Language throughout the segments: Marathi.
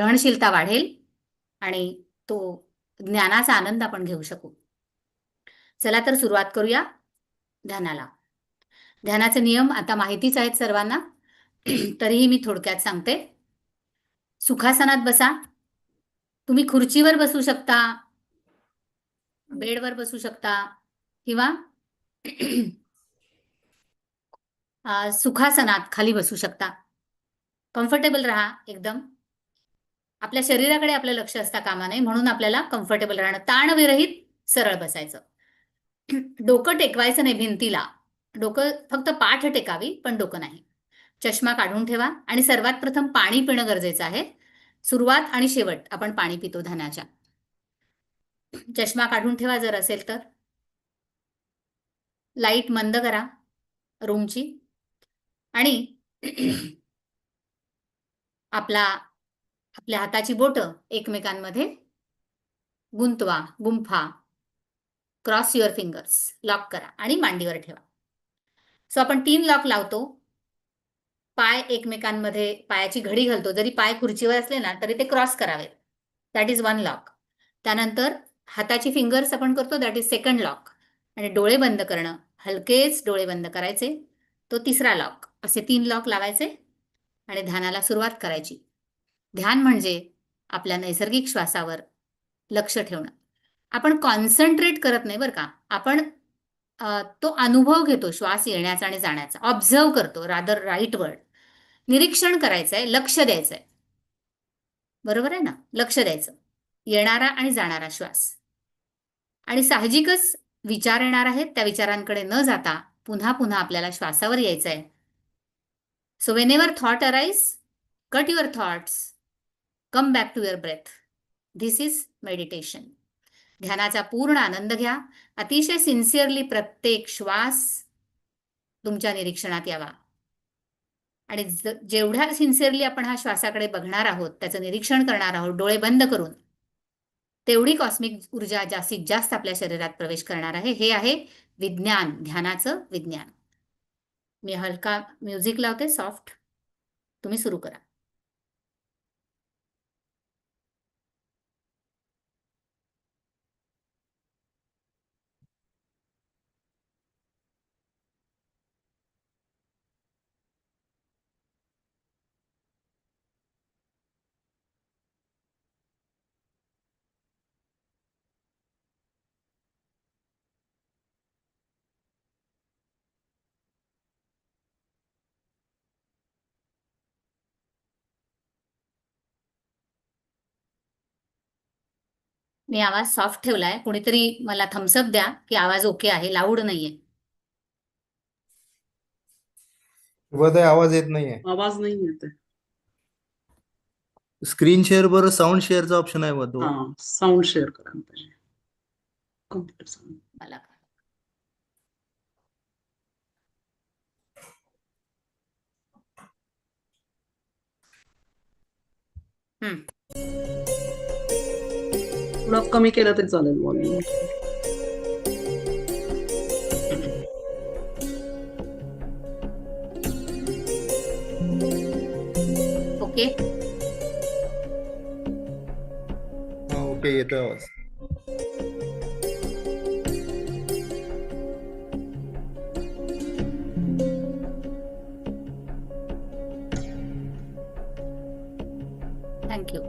ग्रहणशीलता वाढेल आणि तो ज्ञानाचा आनंद आपण घेऊ शकू. चला तर सुरुवात करूया ध्यानाला. ध्यानाचे नियम आता माहितीच आहेत सर्वांना, तरीही मी थोडक्यात सांगते. सुखासनात बसा. तुम्ही खुर्चीवर बसू शकता, बेडवर बसू शकता किंवा सुखासनात खाली बसू शकता. कम्फर्टेबल राहा एकदम. आपल्या शरीराकडे आपलं लक्ष असता कामा नये, म्हणून आपल्याला कम्फर्टेबल राहणं, ताणविरहित सरळ बसायचं. डोकं टेकवायचं नाही भिंतीला. डोकं फक्त पाठ टेकावी, पण डोकं नाही. चष्मा काढून ठेवा आणि सर्वात प्रथम पाणी पिणं गरजेचं आहे. सुरुवात आणि शेवट आपण पाणी पितो ध्यानाच्या. चष्मा काढून ठेवा जर असेल तर. लाईट मंद करा रूमची आणि आपल्या हाताची बोटं एकमेकांमध्ये गुंफा. क्रॉस युअर फिंगर्स, लॉक करा आणि मांडीवर ठेवा. सो आपण 3 लॉक लावतो. पाय एकमेकांमध्ये पायाची घडी घालतो. जरी पाय खुर्चीवर असले ना तरी ते क्रॉस करावेत. That is 1 lock. त्यानंतर हाताची फिंगर्स आपण करतो, दॅट इज 2nd लॉक. आणि डोळे बंद करणं, हलकेच डोळे बंद करायचे, तो 3रा लॉक. असे 3 लॉक लावायचे आणि ध्यानाला सुरुवात करायची. ध्यान म्हणजे आपल्या नैसर्गिक श्वासावर लक्ष ठेवणं. आपण कॉन्सन्ट्रेट करत नाही बरं का. आपण तो अनुभव घेतो श्वास येण्याचा आणि जाण्याचा. ऑब्झर्व करतो, रादर राईट वर्ड. निरीक्षण करायचंय, लक्ष द्यायचंय. बरोबर आहे ना? लक्ष द्यायचं. येणारा आणि जाणारा श्वास. आणि साहजिकच विचार येणार आहेत, त्या विचारांकडे न जाता पुन्हा पुन्हा आपल्याला श्वासावर यायचंय. So whenever thought arise, cut your thoughts, come back to your breath. This is meditation. ध्यानाचा पूर्ण आनंद घ्या. अतिशय सिन्सिअरली प्रत्येक श्वास तुमच्या निरीक्षणात यावा. आणि जेवढ्या सिन्सिअरली आपण हा श्वासाकडे बघणार आहोत, त्याचं निरीक्षण करणार आहोत डोळे बंद करून, तेवढी कॉस्मिक ऊर्जा जास्तीत जास्त आपल्या शरीरात प्रवेश करणार आहे. हे आहे विज्ञान, ध्यानाचं विज्ञान. मी हलका म्युझिक लावते, सॉफ्ट. तुम्ही सुरू करा. मी आवाज सॉफ्ट ठेवलाय. कोणीतरी मला थम्सअप द्या की आवाज ओके आहे, लाऊड नाहीये. शुभोदय, आवाज येत नाहीये. आवाज नाही येते. स्क्रीन शेअर बरं, साऊंड शेअरचा ऑप्शन आहे बघ. हा, साऊंड शेअर करायला पाहिजे. Computer sound. मला थोडं कमी केलं तरी चालेल व्हॉल्यूम. ओके. ओके, येतोय आवाज. थँक्यू.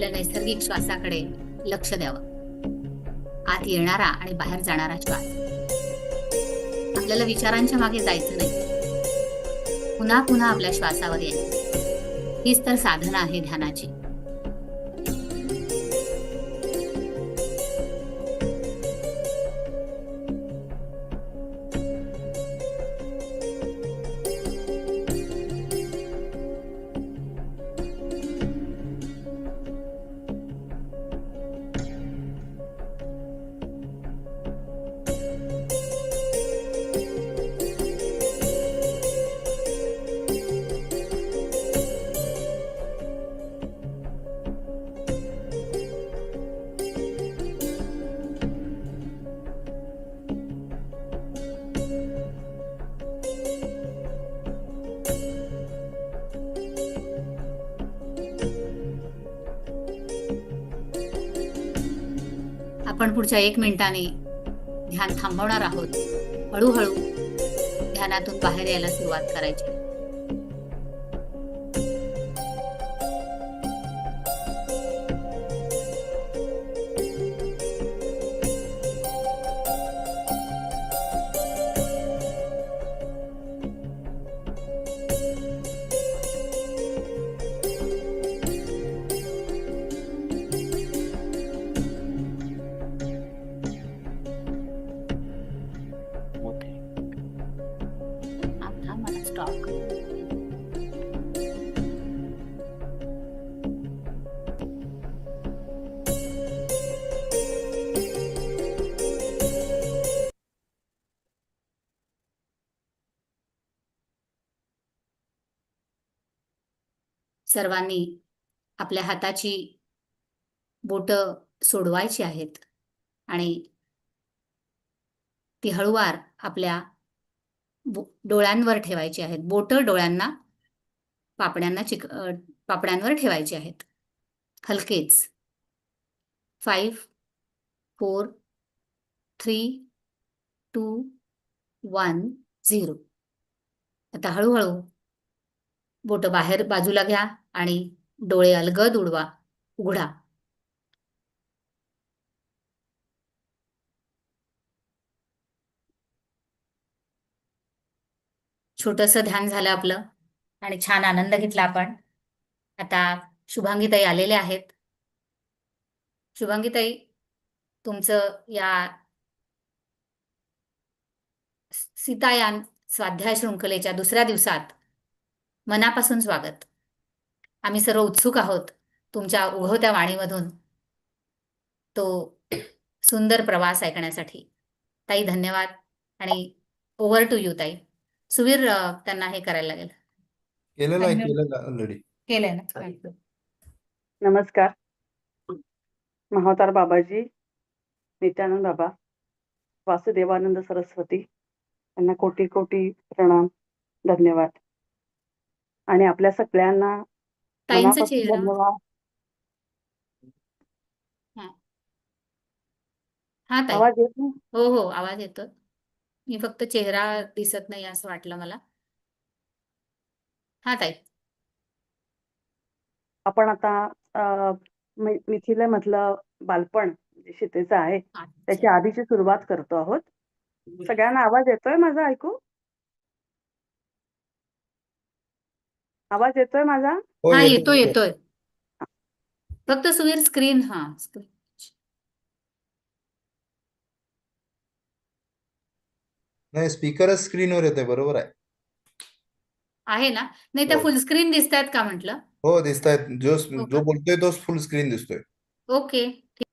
आपल्या नैसर्गिक श्वासाकडे लक्ष द्यावं. आत येणारा आणि बाहेर जाणारा श्वास. आपल्याला विचारांच्या मागे जायचं नाही. पुन्हा पुन्हा आपल्या श्वासावर यायचं. हीच तर साधना आहे ध्यानाची. आपण पुढच्या 1 मिनिटाने ध्यान थांबवणार आहोत. हळूहळू ध्यानातून बाहेर यायला सुरुवात करायची. आता मला स्टॉप कर. सर्वांनी आपल्या हाताची बोटं सोडवायची आहेत आणि ती हळूवार आपल्या डोळ्यांवर ठेवायची आहेत. बोटं डोळ्यांना पापण्यांवर ठेवायची आहेत. हलकेच. 5 4 3 2 1 0. आता हळूहळू बोटं बाहेर बाजूला घ्या आणि डोळे अलगद उघडा. छोटंसं ध्यान झालं आपलं आणि छान आनंद घेतला आपण. आता शुभांगीताई आलेले आहेत. शुभांगीताई, तुमचं या सीतायान स्वाध्याय शृंखलेच्या दुसऱ्या दिवसात मनापासून स्वागत. आम्ही सर्व उत्सुक आहोत तुमच्या उगवत्या वाणीमधून तो सुंदर प्रवास ऐकण्यासाठी. ताई धन्यवाद आणि ओव्हर टू यू ताई. सुवीर त्यांना हे करायला लागेल. केलेलं ऑलरेडी. केलंय ना? नमस्कार. महावतार बाबाजी, नित्यानंद बाबा, वासुदेवानंद सरस्वती यांना कोटी कोटी प्रणाम, धन्यवाद. आणि आपल्या सगळ्यांना ताईंचा मनापासून चेहरा. धन्यवाद. हा ताई. आवाज येत नाही? हो हो, आवाज येतो. मी फक्त चेहरा दिसत नाही असं वाटलं मला. हा ताई. आपण आता मिथिलेमधलं बालपण जे सीतेचं आहे त्याची आधीची सुरुवात करतो आहोत. सगळ्यांना आवाज येतोय माझा? ऐकू आवाज येतोय माझा? हो, हा येतोय. येतोय. फक्त सुवीर स्क्रीन. नाही, स्पीकरच स्क्रीनवर येतोय. बरोबर आहे. आहे ना? नाही त्या हो. फुल स्क्रीन दिसतायत का म्हटलं? हो, दिसतायत. जो हो का? बोलतोय तोच फुल स्क्रीन दिसतोय. ओके, ठीक.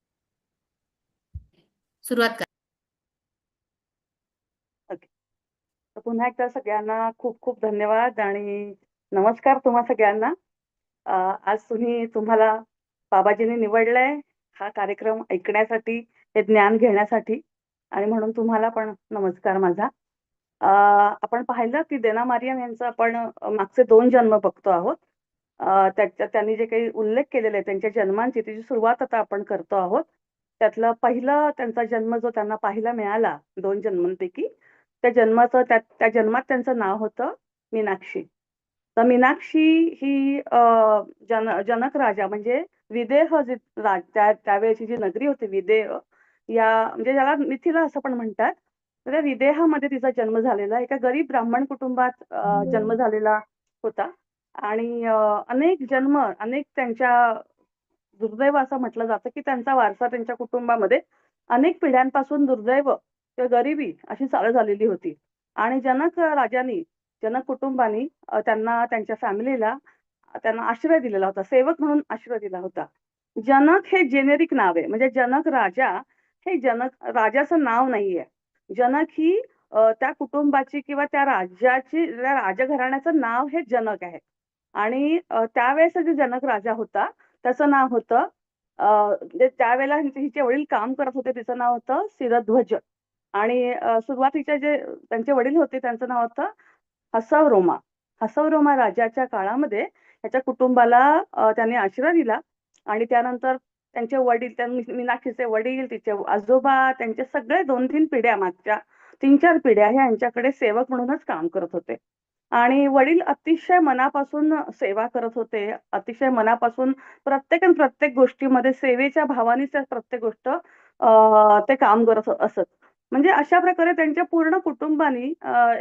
सुरुवात करा. तर पुन्हा एकदा सगळ्यांना खूप खूप धन्यवाद आणि नमस्कार तुम्हा सगळ्यांना. आज तुम्हाला बाबाजींनी निवडलंय हा कार्यक्रम ऐकण्यासाठी, हे ज्ञान घेण्यासाठी, आणि म्हणून तुम्हाला पण नमस्कार माझा. आपण पाहिलं की देना मारियम यांचा आपण मागचे 2 जन्म बघतो आहोत. त्यांनी जे काही उल्लेख केलेले त्यांच्या जन्मांची त्याची सुरुवात आता आपण करतो आहोत. त्यातलं पहिलं त्यांचा जन्म जो त्यांना पाहायला मिळाला 2 जन्मांपैकी, त्या जन्मात त्यांचं नाव होतं मीनाक्षी. तर मीनाक्षी ही जनक राजा म्हणजे विदेह त्यावेळेची जी नगरी होती विदेह, या म्हणजे ज्याला मिथिला असं पण म्हणतात, तर त्या विदेहामध्ये तिचा जन्म झालेला, एका गरीब ब्राह्मण कुटुंबात जन्म झालेला होता. आणि अनेक त्यांच्या दुर्दैव असं म्हटलं जातं की त्यांचा वारसा त्यांच्या कुटुंबामध्ये अनेक पिढ्यांपासून दुर्दैव किंवा गरिबी अशी चालू झालेली होती. आणि जनक कुटुंबानी त्यांना, त्यांच्या फॅमिलीला त्यांना आश्रय दिलेला होता, सेवक म्हणून आश्रय दिला होता. जनक हे जेनेरिक नाव आहे, म्हणजे जनक राजा हे जनक राजाचं नाव नाहीये. जनक ही त्या कुटुंबाची किंवा त्या राजघराण्याचं नाव हे जनक आहे. आणि त्यावेळेस जे जनक राजा होता त्याचं नाव होतं म्हणजे त्यावेळेला हिचे वडील काम करत होते, तिचं नाव होतं शिरध्वज. आणि सुरुवातीचे जे त्यांचे वडील होते त्यांचं नाव होतं हसवरोमा. हसवरोमा राजाच्या काळामध्ये त्याच्या कुटुंबाला त्यांनी आश्रय दिला. आणि त्यानंतर त्यांचे वडील, मीनाक्षीचे वडील, तिचे आजोबा, त्यांचे सगळे 2-3 पिढ्या, मागच्या 3-4 पिढ्या हे यांच्याकडे सेवक म्हणूनच काम करत होते. आणि वडील अतिशय मनापासून सेवा करत होते, अतिशय मनापासून प्रत्येक गोष्टीमध्ये सेवेच्या भावानेच प्रत्येक गोष्ट ते काम करत असत. म्हणजे अशा प्रकारे त्यांच्या पूर्ण कुटुंबानी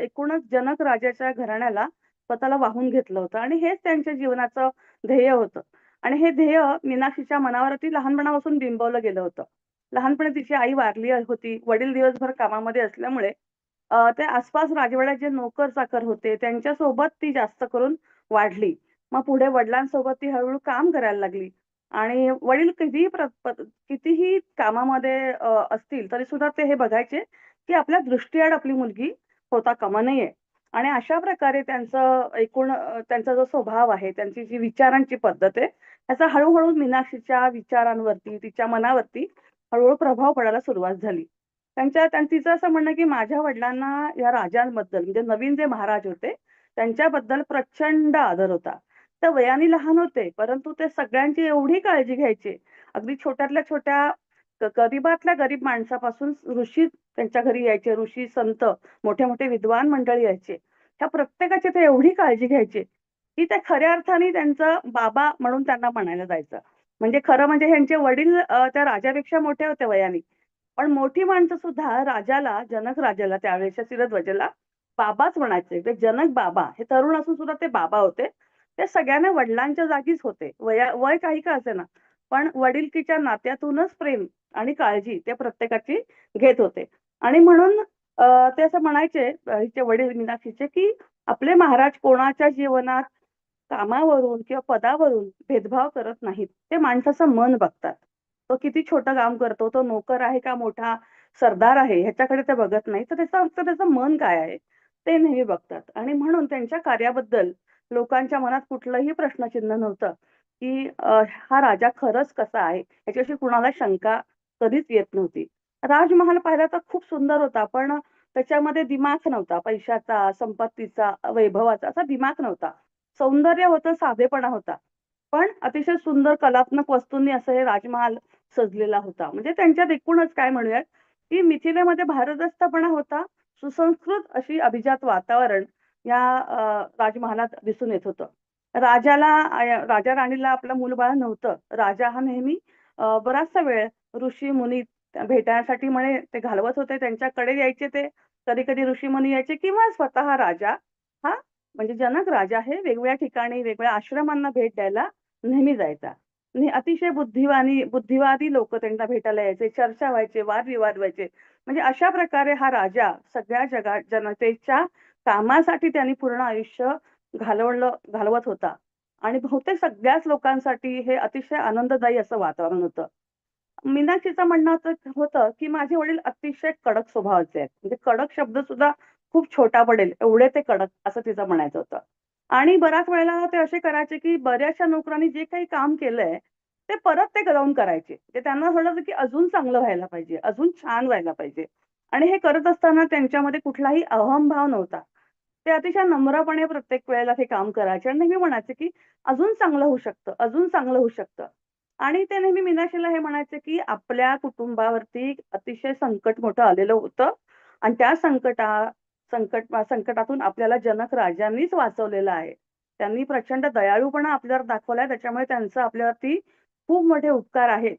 एकूणच जनक राजाच्या घराण्याला स्वतःला वाहून घेतलं होतं. आणि हेच त्यांच्या जीवनाचं ध्येय होतं. आणि हे ध्येय मीनाक्षीच्या मनावरती लहानपणापासून बिंबवलं गेलं होतं. लहानपणी तिची आई वारली होती, वडील दिवसभर कामामध्ये असल्यामुळे ते आसपास राजवाड्यात जे नोकर चाकर होते त्यांच्यासोबत ती जास्त करून वाढली. मग पुढे वडिलांसोबत ती हळूहळू काम करायला लागली. आणि वडील कितीही कामामध्ये असतील तरी सुद्धा ते हे बघायचे की आपल्या दृष्टीआड आपली मुलगी होता कामा नये. आणि अशा प्रकारे त्यांचा जो स्वभाव आहे, त्यांची जी विचारांची पद्धत आहे, त्याचा हळूहळू मीनाक्षीच्या विचारांवरती, तिच्या मनावरती हळूहळू प्रभाव पडायला सुरुवात झाली. तिचं असं म्हणणं की माझ्या वडिलांना या राजांबद्दल, म्हणजे नवीन जे महाराज होते त्यांच्याबद्दल प्रचंड आदर होता. तर वयाने लहान होते, परंतु ते सगळ्यांची एवढी काळजी घ्यायचे. अगदी छोट्यातल्या छोट्या गरीबातल्या गरीब माणसापासून ऋषी त्यांच्या घरी यायचे, ऋषी संत, मोठे मोठे विद्वान मंडळी यायचे. ह्या प्रत्येकाची ते एवढी काळजी घ्यायचे की ते खऱ्या अर्थाने त्यांचं बाबा म्हणून त्यांना म्हणायला जायचं. म्हणजे खरं म्हणजे ह्यांचे वडील त्या राजापेक्षा मोठे होते वयाने, पण मोठी माणसं सुद्धा जनक राजाला, त्यावेळेच्या शिरध्वजाला बाबाच म्हणायचे. ते जनक बाबा, हे तरुण असून सुद्धा ते बाबा होते. ते सगळ्यांना वडिलांच्या जागीच होते. वय काही का असेना, पण वडिलकीच्या नात्यातूनच प्रेम आणि काळजी ते प्रत्येकाची घेत होते. आणि म्हणून ते असं म्हणायचे, हिचे वडील मीनाक्षीचे, की आपले महाराज कोणाच्या जीवनात कामावरून किंवा पदावरून भेदभाव करत नाहीत. ते माणसाचं मन बघतात. तो किती छोटं काम करतो, तो नोकर आहे का मोठा सरदार आहे, ह्याच्याकडे ते बघत नाही. तर त्याचं मन काय आहे ते नेहमी बघतात. आणि म्हणून त्यांच्या कार्याबद्दल लोकांच्या मनात कुठलंही प्रश्नचिन्ह नव्हतं की हा राजा खरंच कसा आहे, ह्याच्याविषयी कुणाला शंका कधीच येत नव्हती. राजमहाल पाहिला तर खूप सुंदर होता, पण त्याच्यामध्ये दिमाग नव्हता. पैशाचा, संपत्तीचा, वैभवाचा असा दिमाग नव्हता. सौंदर्य होतं, साधेपणा होता. पण अतिशय सुंदर कलात्मक वस्तूंनी असं हे राजमहाल सजलेला होता. म्हणजे त्यांच्यात एकूणच काय म्हणूयात की मिथिलेमध्ये भारदस्तपणा होता. सुसंस्कृत अशी अभिजात वातावरण या राजमहालात दिसून येत होतं. राजा राणीला आपलं मूलबाळ नव्हतं. राजा हा नेहमी बराचसा वेळ ऋषी मुनी भेटण्यासाठी म्हणे ते घालवत होते. त्यांच्याकडे यायचे ते. कधी-कधी ऋषी मुनी यायचे किंवा स्वतः राजा हा, म्हणजे जनक राजा हे वेगवेगळ्या ठिकाणी, वेगवेगळ्या आश्रमांना भेट द्यायला नेहमी जायचा. आणि अतिशय बुद्धिवादी लोक त्यांना भेटायला यायचे, चर्चा व्हायचे, वादविवाद व्हायचे. म्हणजे अशा प्रकारे हा राजा सगळ्या जनतेच्या कामासाठी त्यांनी पूर्ण आयुष्य घालवत होता. आणि बहुतेक सगळ्याच लोकांसाठी हे अतिशय आनंददायी असं वातावरण होतं. मीनाक्षीचं म्हणणं होतं की माझे वडील अतिशय कडक स्वभावाचे आहेत. म्हणजे कडक शब्द सुद्धा खूप छोटा पडेल एवढे ते कडक, असं तिचं म्हणायचं होतं. आणि बऱ्याच वेळेला ते असे करायचे की बऱ्याचशा नोकरांनी जे काही काम केलंय ते परत ते जाऊन करायचे. ते त्यांना असं वाटायचं की अजून चांगलं व्हायला पाहिजे, अजून छान व्हायला पाहिजे. आणि हे करत असताना त्यांच्यामध्ये कुठलाही अहंभाव नव्हता. ते अतिशय नम्रपणे प्रत्येक वेळेला हे काम करायचे आणि नेहमी म्हणायचे की अजून चांगलं होऊ शकतं, अजून चांगलं होऊ शकतं. आणि ते नेहमी मीनाक्षीला हे म्हणायचे की आपल्या कुटुंबावरती अतिशय संकट मोठं आलेलं होतं आणि त्या संकटातून आपल्याला जनक राजांनीच वाचवलेलं आहे. त्यांनी प्रचंड दयाळूपणा आपल्यावर दाखवलाय, त्याच्यामुळे त्यांचं आपल्यावरती खूप मोठे उपकार आहेत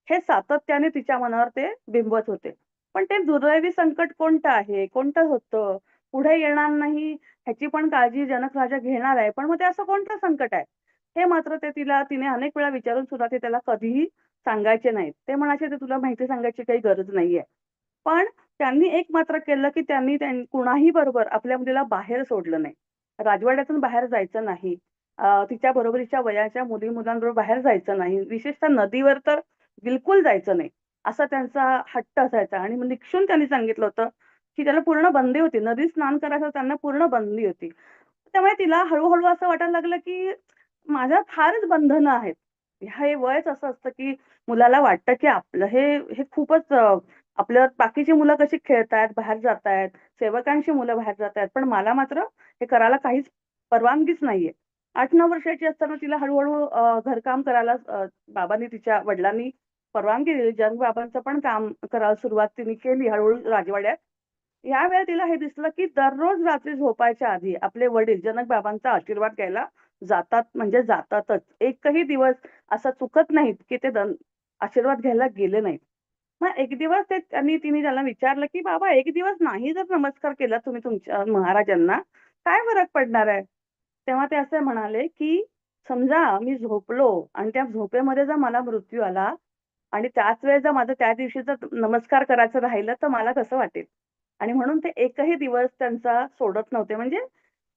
हे सातत्याने तिच्या मनावर ते बिंबत होते. पण ते दुर्दैवी संकट कोणतं आहे, कोणतं होतं, पुढे येणार नाही ह्याची पण काळजी जनक राजा घेणार आहे, पण मग ते असं कोणतं संकट आहे, हे मात्र तिने अनेक वेळा विचारून सुद्धा ते त्याला कधीही सांगायचे नाहीत. ते म्हणायचे ते तुला माहिती सांगायची काही गरज नाहीये. पण त्यांनी एक मात्र केलं, की त्यांनी कुणाही बरोबर आपल्या मुलीला बाहेर सोडलं नाही. राजवाड्यातून बाहेर जायचं नाही. तिच्या बरोबरीच्या वयाच्या मुली-मुलांबरोबर बाहेर जायचं नाही. विशेषतः नदीवर तर बिलकुल जायचं नाही. असा त्यांचा हट्ट असायचा आणि मग निक्षून त्यांनी सांगितलं होतं, की त्याला पूर्ण बंदी होती. नदीत स्नान करायचं त्यांना पूर्ण बंदी होती. त्यामुळे तिला हळू असं वाटायला लागलं, की माझ्यात फारच बंधनं आहेत. हे वयच असं असतं, की मुलाला वाटतं, की आपलं हे खूपच आपलं बाकीची मुलं कशी खेळतायत, बाहेर जातायत, सेवकांची मुलं बाहेर जातायत, पण मला मात्र हे करायला काहीच परवानगीच नाहीये. 8-9 वर्षाची असताना तिला हळू घरकाम करायला बाबांनी तिच्या वडिलांनी परवानगी दिली. जनक बाबांचं पण काम करायला सुरुवात तिने केली हळू राजवाड्यात. यावेळी तिला हे दिसलं, की दररोज रात्री झोपायच्या आधी आपले वडील जनक बाबांचा आशीर्वाद घ्यायला जातात म्हणजे जातातच. एकही दिवस असा चुकत नाहीत, की ते आशीर्वाद घ्यायला गेले नाहीत. मग एक दिवस तिने त्याला विचारलं, की "बाबा एक दिवस नाही जर नमस्कार केला तुम्ही तुमच्या महाराजांना, काय फरक पडणार आहे?" तेव्हा ते असे म्हणाले, की "समजा मी झोपलो आणि त्या झोपेमध्ये जर मला मृत्यू आला आणि त्याच वेळेस जर माझं त्या दिवशी जर नमस्कार करायचं राहिलं, तर मला कसं वाटेल?" आणि म्हणून ते एकही दिवस त्यांचा सोडत नव्हते. म्हणजे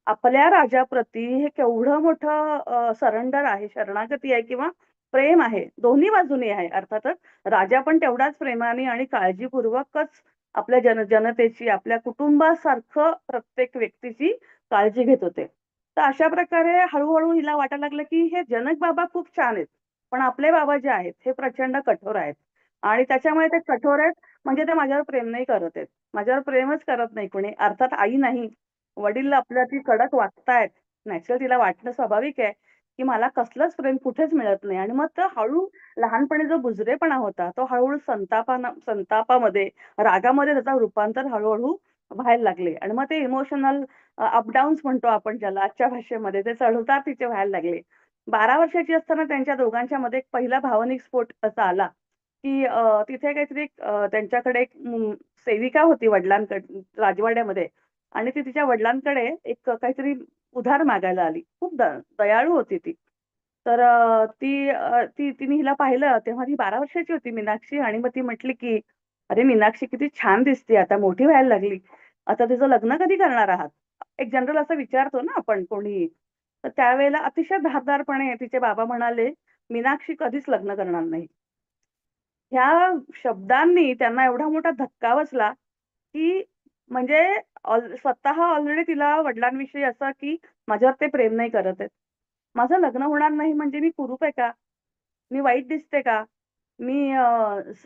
आपल्या राजाप्रती हे केवढं मोठं सरेंडर आहे, शरणागती आहे किंवा प्रेम आहे. दोन्ही बाजूनी आहे अर्थातच. राजा पण तेवढ्याच प्रेमाने आणि काळजीपूर्वकच आपल्या जनतेची, आपल्या कुटुंबासारखं प्रत्येक व्यक्तीची काळजी घेत होते. तर अशा प्रकारे हळू हिला वाटायला लागलं, की हे जनक बाबा खूप छान आहेत. पण आपले बाबा जे आहेत, हे प्रचंड कठोर आहेत. आणि त्याच्यामुळे ते कठोर आहेत म्हणजे ते माझ्यावर प्रेम नाही करत आहेत. माझ्यावर प्रेमच करत नाही कोणी. अर्थात आई नाही. वडील आपल्याला कडक वागतायत. नॅचरल तिला वाटणं स्वाभाविक आहे, की मला कसलंच प्रेम कुठेच मिळत नाही आणि मग तो हळू लहानपणी जो बुजरेपणा होता, तो हळू-हळू संतापामध्ये, रागामध्ये त्याचं रूपांतर हळू व्हायला लागले आणि मग ते इमोशनल म्हणतो आपण ज्याला आजच्या भाषेमध्ये, ते चढ-उतार तिचे व्हायला लागले. 12 वर्षाची असताना त्यांच्या दोघांच्यामध्ये एक पहिला भावनिक स्फोट असा आला, की तिथे काहीतरी त्यांच्याकडे एक सेविका होती राजवाड्यामध्ये आणि ती तिच्या वडिलांकडे एक काहीतरी उधार मागायला आली. खूप दयाळू होती ती. तर तिने हिला पाहिलं तेव्हा ती 12 वर्षाची होती मीनाक्षी आणि मग ती म्हटली, की "अरे मीनाक्षी किती छान दिसते आता मोठी व्हायला लागली. आता तिचं लग्न कधी करणार आहात?" एक जनरल असं विचारतो ना आपण कोणीही. तर त्यावेळेला अतिशय धारदारपणे तिचे बाबा म्हणाले, "मीनाक्षी कधीच लग्न करणार नाही." ह्या शब्दांनी त्यांना एवढा मोठा धक्का बसला, की म्हणजे स्वतः ऑलरेडी तिला वडिलांविषयी असं, की माझ्यावर ते प्रेम नाही करत आहेत. माझं लग्न होणार नाही म्हणजे मी कुरूप आहे का? मी वाईट दिसते का? मी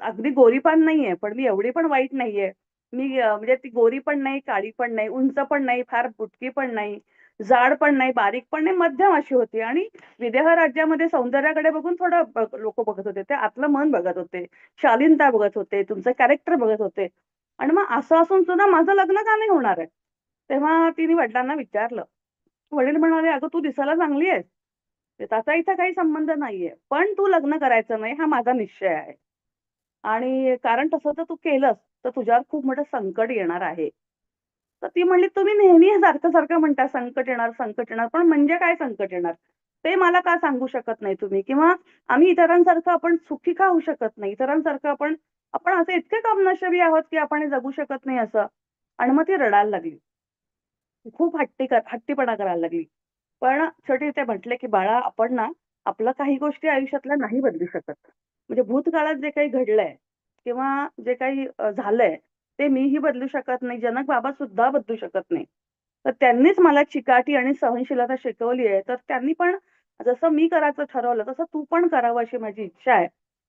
अगदी गोरीपान नाहीये, पण मी एवढी पण वाईट नाहीये. मी म्हणजे ती गोरी पण नाही, काळी पण नाही, उंच पण नाही, फार बुटकी पण नाही, जाड पण नाही, बारीक पण नाही, मध्यम अशी होती आणि विदेह राज्यामध्ये सौंदर्याकडे बघून थोडं लोकं बघत होते. ते आतलं मन बघत होते, शालीनता बघत होते, तुमचं कॅरेक्टर बघत होते आणि मग असं असून सुद्धा माझं लग्न का नाही होणार आहे? तेव्हा तिने वडिलांना विचारलं. वडील म्हणाले, "अगं तू दिसायला चांगली आहेस. त्याचा इथं काही संबंध नाहीये. पण तू लग्न करायचं नाही हा माझा निश्चय आहे. आणि कारण तसं जर तू केलंस, तर तुझ्यावर खूप मोठं संकट येणार आहे." तर ती म्हणली, "तुम्ही नेहमी हे सारखं म्हणता संकट येणार. पण म्हणजे काय संकट येणार? ते मला का सांगू शकत नाही तुम्ही? किंवा आम्ही इतरांसारखं आपण सुखी का होऊ शकत नाही? इतरांसारखं आपण आपण असे इतके कमनशिबी आहोत, की आपण हे जगू शकत नाही असं." आणि मग ती रडायला लागली. खूप हट्टीपणा करायला लागली. पण शेवटी ते म्हटले, की "बाळा आपण ना, आपलं काही गोष्टी आयुष्यातल्या नाही बदलू शकत. म्हणजे भूतकाळात जे काही घडलंय किंवा जे काही झालंय, ते मीही बदलू शकत नाही. जनक बाबा सुद्धा बदलू शकत नाही. तर त्यांनीच मला चिकाटी आणि सहनशीलता शिकवली आहे. तर त्यांनी पण जसं मी करायचं ठरवलं, तसं तू पण करावं अशी माझी इच्छा आहे.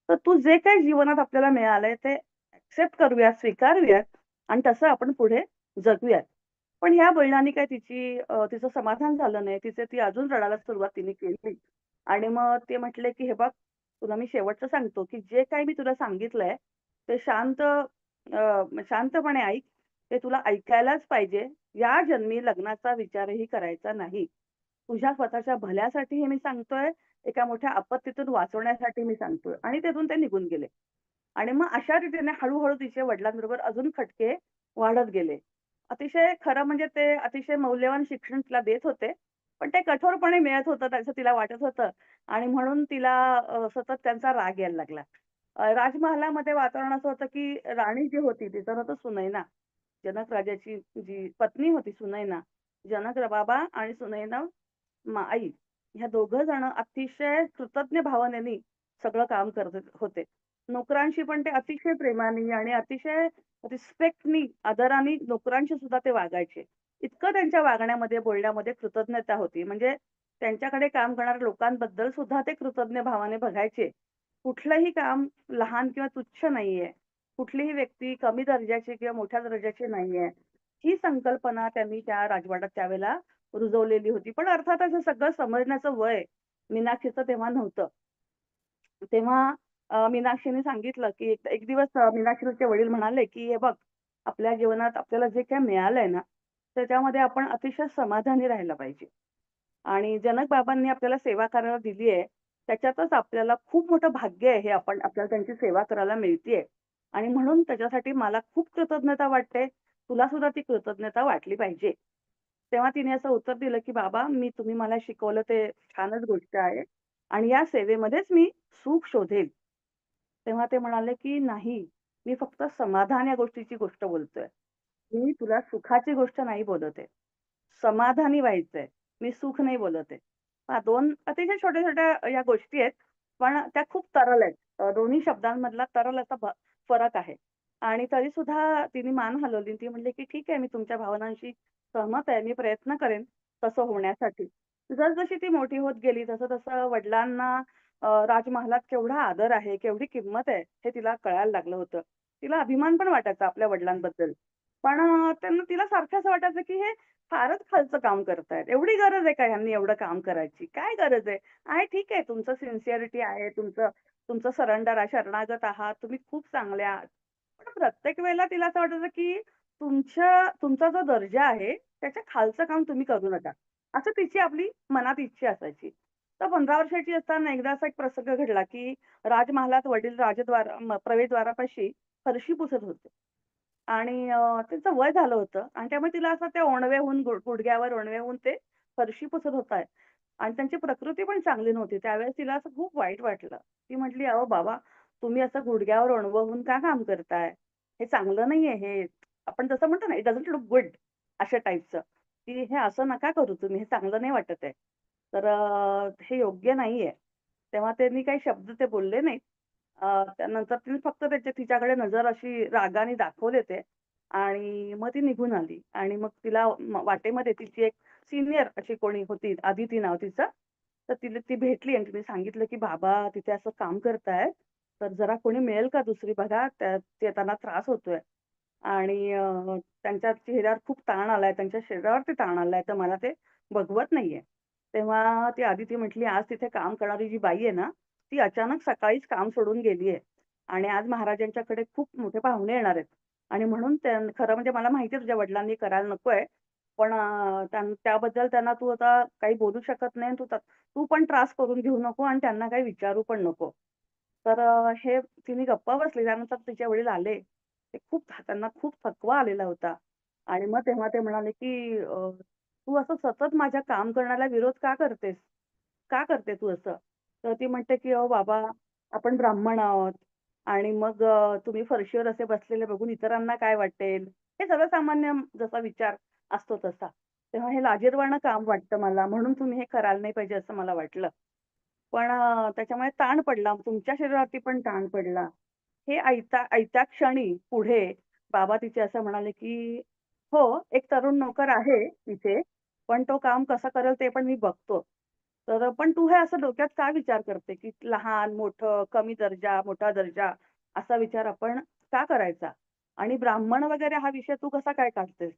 तर तू जे काही जीवनात आपल्याला मिळालंय ते एक्सेप्ट करूया, स्वीकारूयात आणि तसं आपण पुढे जगूयात." पण ह्या वडिलांनी काय तिचं समाधान झालं नाही. ती अजून रडायला सुरुवात तिने केली आणि मग ते म्हटले, की "हे बघ, तुला मी शेवटचं सांगतो, की जे काही मी तुला सांगितलंय, ते शांतपणे ऐक. ते तुला ऐकायलाच पाहिजे. या जन्मी लग्नाचा विचारही करायचा नाही. तुझ्या स्वतःच्या भल्यासाठी हे मी सांगतोय एका मोठ्या आपत्तीतून वाचवण्यासाठी मी सांगतोय आणि तिथून ते निघून गेले. आणि मग अशा रीतीने हळू-हळू तिच्या वडिलांबरोबर अजून खटके वाढत गेले. अतिशय खरं म्हणजे ते अतिशय मौल्यवान शिक्षण तिला देत होते. पण ते कठोरपणे मिळत होतं असं तिला वाटत होतं आणि म्हणून तिला सतत त्यांचा राग यायला लागला. राजमहालामध्ये वातावरण असं होतं, की राणी जी होती तिचं नाव होतं सुनैना. जनक राजाची जी पत्नी होती सुनैना. जनक बाबा आणि सुनैना आई ह्या दोघं जण अतिशय कृतज्ञ भावनेने सगळं काम करत होते. नोकरांशी पण ते अतिशय प्रेमाने आणि अतिशय रिस्पेक्टनी, आदराने नोकरांशी सुद्धा ते वागायचे. इतकं त्यांच्या वागण्यामध्ये, बोलण्यामध्ये कृतज्ञता होती. म्हणजे त्यांच्याकडे काम करणाऱ्या लोकांबद्दल सुद्धा ते कृतज्ञ भावाने बघायचे. कुठलंही काम लहान किंवा तुच्छ नाहीये. कुठलीही व्यक्ती कमी दर्जाची किंवा मोठ्या दर्जाची नाहीये. ही संकल्पना त्यांनी त्या राजवाड्यात त्यावेळेला रुजवलेली होती. पण अर्थातच हे सगळं समजण्याचं वय मीनाक्षीचं तेव्हा नव्हतं. तेव्हा मीनाक्षीने सांगितलं, की एक एक दिवस मीनाक्षीचे वडील म्हणाले, की "हे बघ, आपल्या जीवनात आपल्याला जे काही मिळालंय ना, त्याच्यामध्ये आपण अतिशय समाधानी राहायला पाहिजे. आणि जनक बाबांनी आपल्याला सेवा करायला दिली आहे, त्याच्यातच आपल्याला खूप मोठं भाग्य आहे हे आपल्याला त्यांची सेवा करायला मिळतीये. आणि म्हणून त्याच्यासाठी मला खूप कृतज्ञता वाटते. तुला सुद्धा ती कृतज्ञता वाटली पाहिजे." तेव्हा तिने असं उत्तर दिलं, की "बाबा, तुम्ही मला शिकवलं ते छानच गोष्ट आहे आणि या सेवेमध्येच मी सुख शोधेल." तेव्हा ते म्हणाले, की "नाही, मी फक्त समाधान या गोष्टीची गोष्ट बोलतोय. मी तुला सुखाची गोष्ट नाही बोलत आहे. समाधानी व्हायचंय. मी सुख नाही बोलत आहे." 2 अतिशय छोट्या-छोट्या या गोष्टी आहेत, पण त्या खूप तरल आहेत. दोन्ही शब्दांमधला तरल असा फरक आहे. आणि तरीसुद्धा तिने मान हलवली. ती म्हणाली, की "ठीक आहे, मी तुमच्या भावनांशी सहमत आहे. मी प्रयत्न करेन तसं होण्यासाठी." जसजशी ती मोठी होत गेली, तसं-तसं वडिलांना राजमहालात केवढा आदर आहे, केवढी किंमत आहे, हे तिला कळायला लागलं होतं. तिला अभिमान पण वाटायचा आपल्या वडिलांबद्दल. पण त्यांना तिला सारखं असं वाटायचं, की हे फारच खालचं काम करतायत. एवढी गरज आहे का ह्यांनी एवढं काम करायची? काय गरज आहे? आहे ठीक आहे, तुमचं सिन्सिअरिटी आहे, तुमचं तुमचं सरेंडर आहे, शरणागत आहात, तुम्ही खूप चांगले आहात. पण प्रत्येक वेळेला तिला असं वाटायचं, की तुमचा जो दर्जा आहे, त्याच्या खालचं काम तुम्ही करू नका. असं तिची आपली मनात इच्छा असायची. तर 15 वर्षाची असताना एकदा असा एक प्रसंग घडला, की राजमहालात वडील प्रवेशद्वारापाशी फरशी पुसत होते. आणि त्यांचं वय झालं होतं आणि त्यामुळे तिला असं ते ओणवे होऊन गुडघ्यावर ओणवे होऊन ते फरशी पुसत होतायत आणि त्यांची प्रकृती पण चांगली नव्हती. त्यावेळेस तिला असं खूप वाईट वाटलं. ती म्हटली, "अहो बाबा, तुम्ही असं गुडघ्यावर ओणवं होऊन का काम करताय? हे चांगलं नाहीये हे." आपण जसं म्हणतो ना, "इट डझंट लूक गुड" अशा टाईपचं, की "हे असं नका करू तुम्ही, हे चांगलं नाही वाटत आहे." तर हे योग्य नाहीये. तेव्हा त्यांनी काही शब्द ते बोलले नाहीत. त्यानंतर तिने फक्त तिच्याकडे नजर अशी रागाने दाखवले ते आणि मग ती निघून आली आणि मग तिला वाटेमध्ये तिची एक सीनियर अशी कोणी होती, अदिती नाव तिचं. तर तिला ती भेटली आणि तिने सांगितलं, की "बाबा तिथे असं काम करतायत, तर जरा कोणी मिळेल का दुसरी बघा, ते त्यांना त्रास होतोय." आणि त्यांच्या चेहऱ्यावर खूप ताण आलाय, त्यांच्या शरीरावरती ताण आलाय, तर मला ते बघवत नाहीये. तेव्हा ती अदिती म्हटली, "आज तिथे काम करणारी जी बाई आहे ना, ती अचानक सकाळीच काम सोडून गेली आहे आणि आज महाराजांच्याकडे खूप मोठे पाहुणे येणार आहेत आणि म्हणून खरं म्हणजे मला माहिती आहे तुझ्या वडिलांनी करायला नकोय, पण त्याबद्दल त्यांना तू आता काही बोलू शकत नाही. तू पण त्रास करून घेऊ नको आणि त्यांना काही विचारू पण नको." तर हे तिने गप्पा बसली. त्यानंतर तिचे वडील आले. ते त्यांना खूप थकवा आलेला होता आणि मग तेव्हा ते म्हणाले, की "तू असं सतत माझ्या काम करण्याला विरोध का करतेस? का करते तू असं?" तर ती म्हणते, की "अहो बाबा, आपण ब्राह्मण आहोत आणि मग तुम्ही फरशीवर असे बसलेले बघून इतरांना काय वाटेल?" हे सर्वसामान्य जसा विचार असतो तसा. तेव्हा हे लाजिरवाणं काम वाटतं मला, म्हणून तुम्ही हे करायला नाही पाहिजे असं मला वाटलं. पण त्याच्यामुळे ताण पडला. तुमच्या शरीरावरती पण ताण पडला. हे आयत्या क्षणी पुढे बाबा तिचे असं म्हणाले, की "हो, एक तरुण नोकर आहे तिथे, पण तो काम कसं करेल ते पण मी बघतो. तर पण तू हे असं डोक्यात का विचार करते, की लहान, मोठं, कमी दर्जा, मोठा दर्जा असा विचार आपण का करायचा? आणि ब्राह्मण वगैरे हा विषय तू कसा काय काढतेस?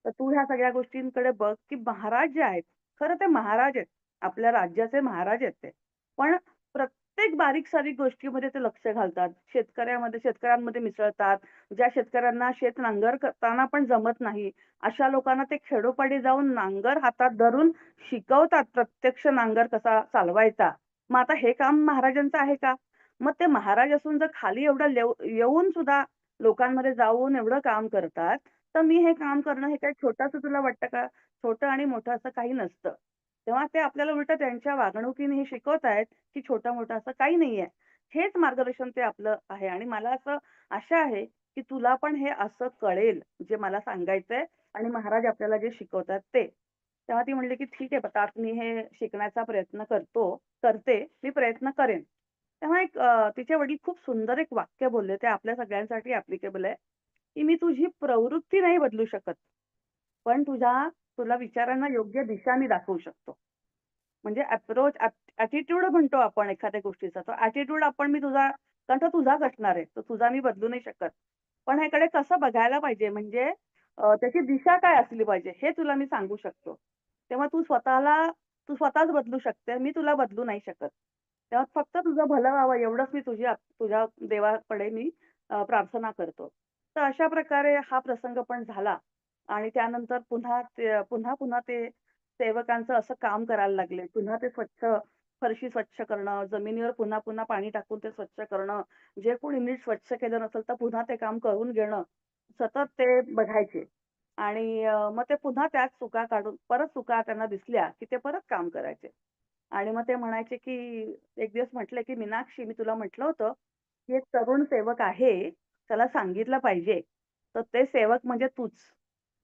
तर तू ह्या सगळ्या गोष्टींकडे बघ, की महाराज जे आहेत, खरं ते महाराज आहेत. आपल्या राज्याचे महाराज आहेत ते. पण प्रत्येक बारीक-सारीक गोष्टीमध्ये ते लक्ष घालतात. शेतकऱ्यांमध्ये मिसळतात. ज्या शेतकऱ्यांना शेत नांगर करताना पण जमत नाही, अशा लोकांना ते खेडोपाडी जाऊन नांगर हातात धरून शिकवतात प्रत्यक्ष नांगर कसा चालवायचा. मग आता हे काम महाराजांचं आहे का? मग ते महाराज असून जर खाली एवढं येऊन सुद्धा लोकांमध्ये जाऊन एवढं काम करतात, तर मी हे काम करणं हे काही छोटंसं तुला वाटतं का? छोटं आणि मोठं असं काही नसतं. तेव्हा ते आपल्याला उलटं त्यांच्या वागणुकीने हे शिकवतायत, की छोटं-मोठं असं काही नाहीये. हेच मार्गदर्शन ते आपलं आहे आणि मला असं आशा आहे, की तुला पण हे असं कळेल, जे मला सांगायचंय आणि महाराज आपल्याला जे शिकवतात ते. तेव्हा ती म्हणली, की "ठीक आहे आता मी हे शिकण्याचा प्रयत्न करते. मी प्रयत्न करेन." तेव्हा तिचे वडील खूप सुंदर एक वाक्य बोलले, ते आपल्या सगळ्यांसाठी ॲप्लिकेबल आहे, की "मी तुझी प्रवृत्ती नाही बदलू शकत, पण तुला विचारांना योग्य दिशा मी दाखवू शकतो." म्हणजे अप्रोच ॲटिट्यूड म्हणतो आपण एखाद्या गोष्टीचा. तो ॲटिट्यूड मी कारण तो तुझाच असणार आहे. तो तुझा मी बदलू नाही शकत. पण ह्याकडे कसं बघायला पाहिजे म्हणजे त्याची दिशा काय असली पाहिजे हे तुला मी सांगू शकतो. तेव्हा तू स्वतःच बदलू शकते. मी तुला बदलू नाही शकत. तेव्हा फक्त तुझं भलं व्हावं एवढंच मी तुझ्या देवाकडे मी प्रार्थना करतो. तर अशा प्रकारे हा प्रसंग पण झाला आणि त्यानंतर पुन्हा ते सेवकांचं असं काम करायला लागले. पुन्हा ते फरशी स्वच्छ करणं, जमिनीवर पुन्हा पाणी टाकून ते स्वच्छ करणं. जे कोणी नीट स्वच्छ केलं नसेल तर पुन्हा ते काम करून घेणं. सतत ते बघायचे आणि मग ते पुन्हा त्याच चुका काढून परत चुका त्यांना दिसल्या, की ते परत काम करायचे. आणि मग ते म्हणायचे, की एक दिवस म्हटले, की "मीनाक्षी मी तुला म्हटलं होतं, की एक तरुण सेवक आहे, त्याला सांगितलं पाहिजे. तर ते सेवक म्हणजे तूच.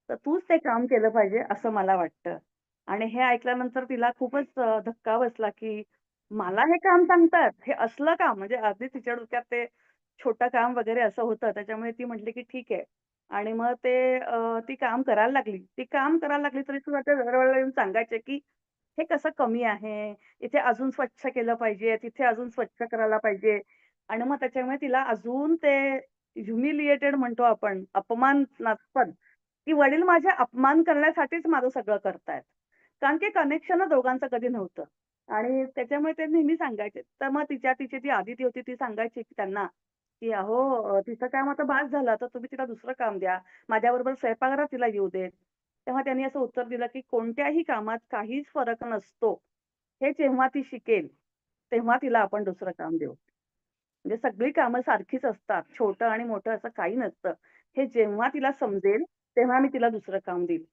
तर तूच ते काम केलं पाहिजे असं मला वाटतं." आणि हे ऐकल्यानंतर तिला खूपच धक्का बसला, की मला हे काम सांगतात, हे असलं काम? म्हणजे अगदी तिच्या डोक्यात ते छोटं काम वगैरे असं होतं. त्याच्यामुळे ती म्हटली, की "ठीक आहे." आणि मग ती काम करायला लागली. ती काम करायला लागली तरी सुद्धा ते दरवेळेला येऊन सांगायचे, की "हे कसं कमी आहे? इथे अजून स्वच्छ केलं पाहिजे, तिथे अजून स्वच्छ करायला पाहिजे." आणि मग त्याच्यामुळे तिला अजून ते ह्युमिलिएटेड म्हणतो आपण, अपमानास्पद, की वडील माझे अपमान करण्यासाठीच माझं सगळं करतायत. कारण की कनेक्शनच दोघांचं कधी नव्हतं. आणि त्याच्यामुळे ते नेहमी सांगायचे. तर मग तिची ती आदिती होती ती सांगायची की त्यांना, की "अहो तिचं काम आता बास झालं. आता तुम्ही तिला दुसरं काम द्या. माझ्याबरोबर स्वयंपाकघरात तिला येऊ देत." तेव्हा त्यांनी असं उत्तर दिलं, की "कोणत्याही कामात काहीच फरक नसतो. हे जेव्हा ती शिकेल, तेव्हा तिला आपण दुसरं काम देऊ." म्हणजे सगळी कामं सारखीच असतात. छोटं आणि मोठं असं काही नसतं. हे जेव्हा तिला समजेल, तेव्हा मी तिला दुसरं काम देईल.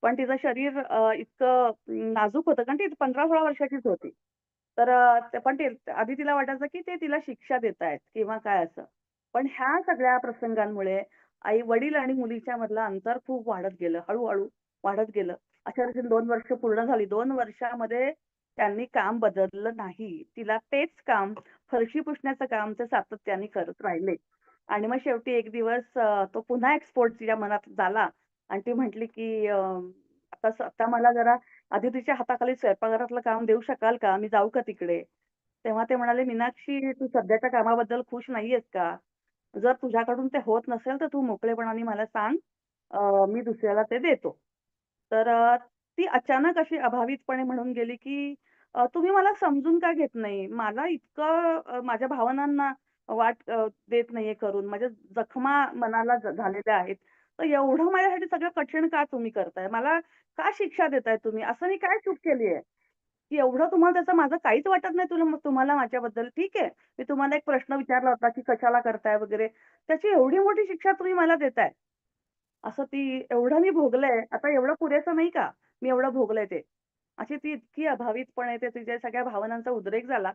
पण तिचं शरीर इतकं नाजूक होतं कारण ती 15-16 वर्षाचीच होती. तर पण ते आधी तिला वाटायचं, की ते तिला शिक्षा देतायत किंवा काय असं. पण ह्या सगळ्या प्रसंगांमुळे आई-वडील आणि मुलीच्या मधलं अंतर खूप वाढत गेलं. हळू वाढत गेलं. अशा रीतीने 2 वर्ष पूर्ण झाली. 2 वर्षामध्ये त्यांनी काम बदललं नाही. तिला तेच काम, फरशी पुसण्याचं काम ते सातत्याने करत राहिले. आणि मग शेवटी एक दिवस तो पुन्हा एक्सपोर्ट तिच्या मनात झाला आणि ती म्हटली, की आता मला जरा अदितीच्या हाताखाली स्वयंपाकघरातलं काम देऊ शकाल का? मी जाऊ का तिकडे?" तेव्हा ते म्हणाले, "मीनाक्षी तू सध्याच्या कामाबद्दल खुश नाहीयेस का? जर तुझ्याकडून ते होत नसेल तर तू मोकळेपणाने मला सांग. मी दुसऱ्याला ते देतो." तर ती अचानक अशी अभावितपणे म्हणून गेली, की तुम्ही मला समजून का घेत नाही? मला इतकं माझ्या भावनांना देत नाहीये करून. माझ्या जखमा मनाला झालेल्या आहेत. तर एवढं माझ्यासाठी सगळं कठीण का तुम्ही करताय? मला का शिक्षा देताय तुम्ही? असं मी काय चूक केली आहे? की एवढं तुम्हाला त्याचं माझं काहीच वाटत नाही तुम्हाला माझ्याबद्दल. ठीक आहे. मी तुम्हाला एक प्रश्न विचारला होता, की कशाला करताय वगैरे. त्याची एवढी मोठी शिक्षा तुम्ही मला देताय. असं ती एवढं मी भोगलंय, आता एवढं पुरेसं नाही का? मी एवढं भोगलंय ते. अशी ती इतकी अभावितपणे ते तिच्या सगळ्या भावनांचा उद्रेक झाला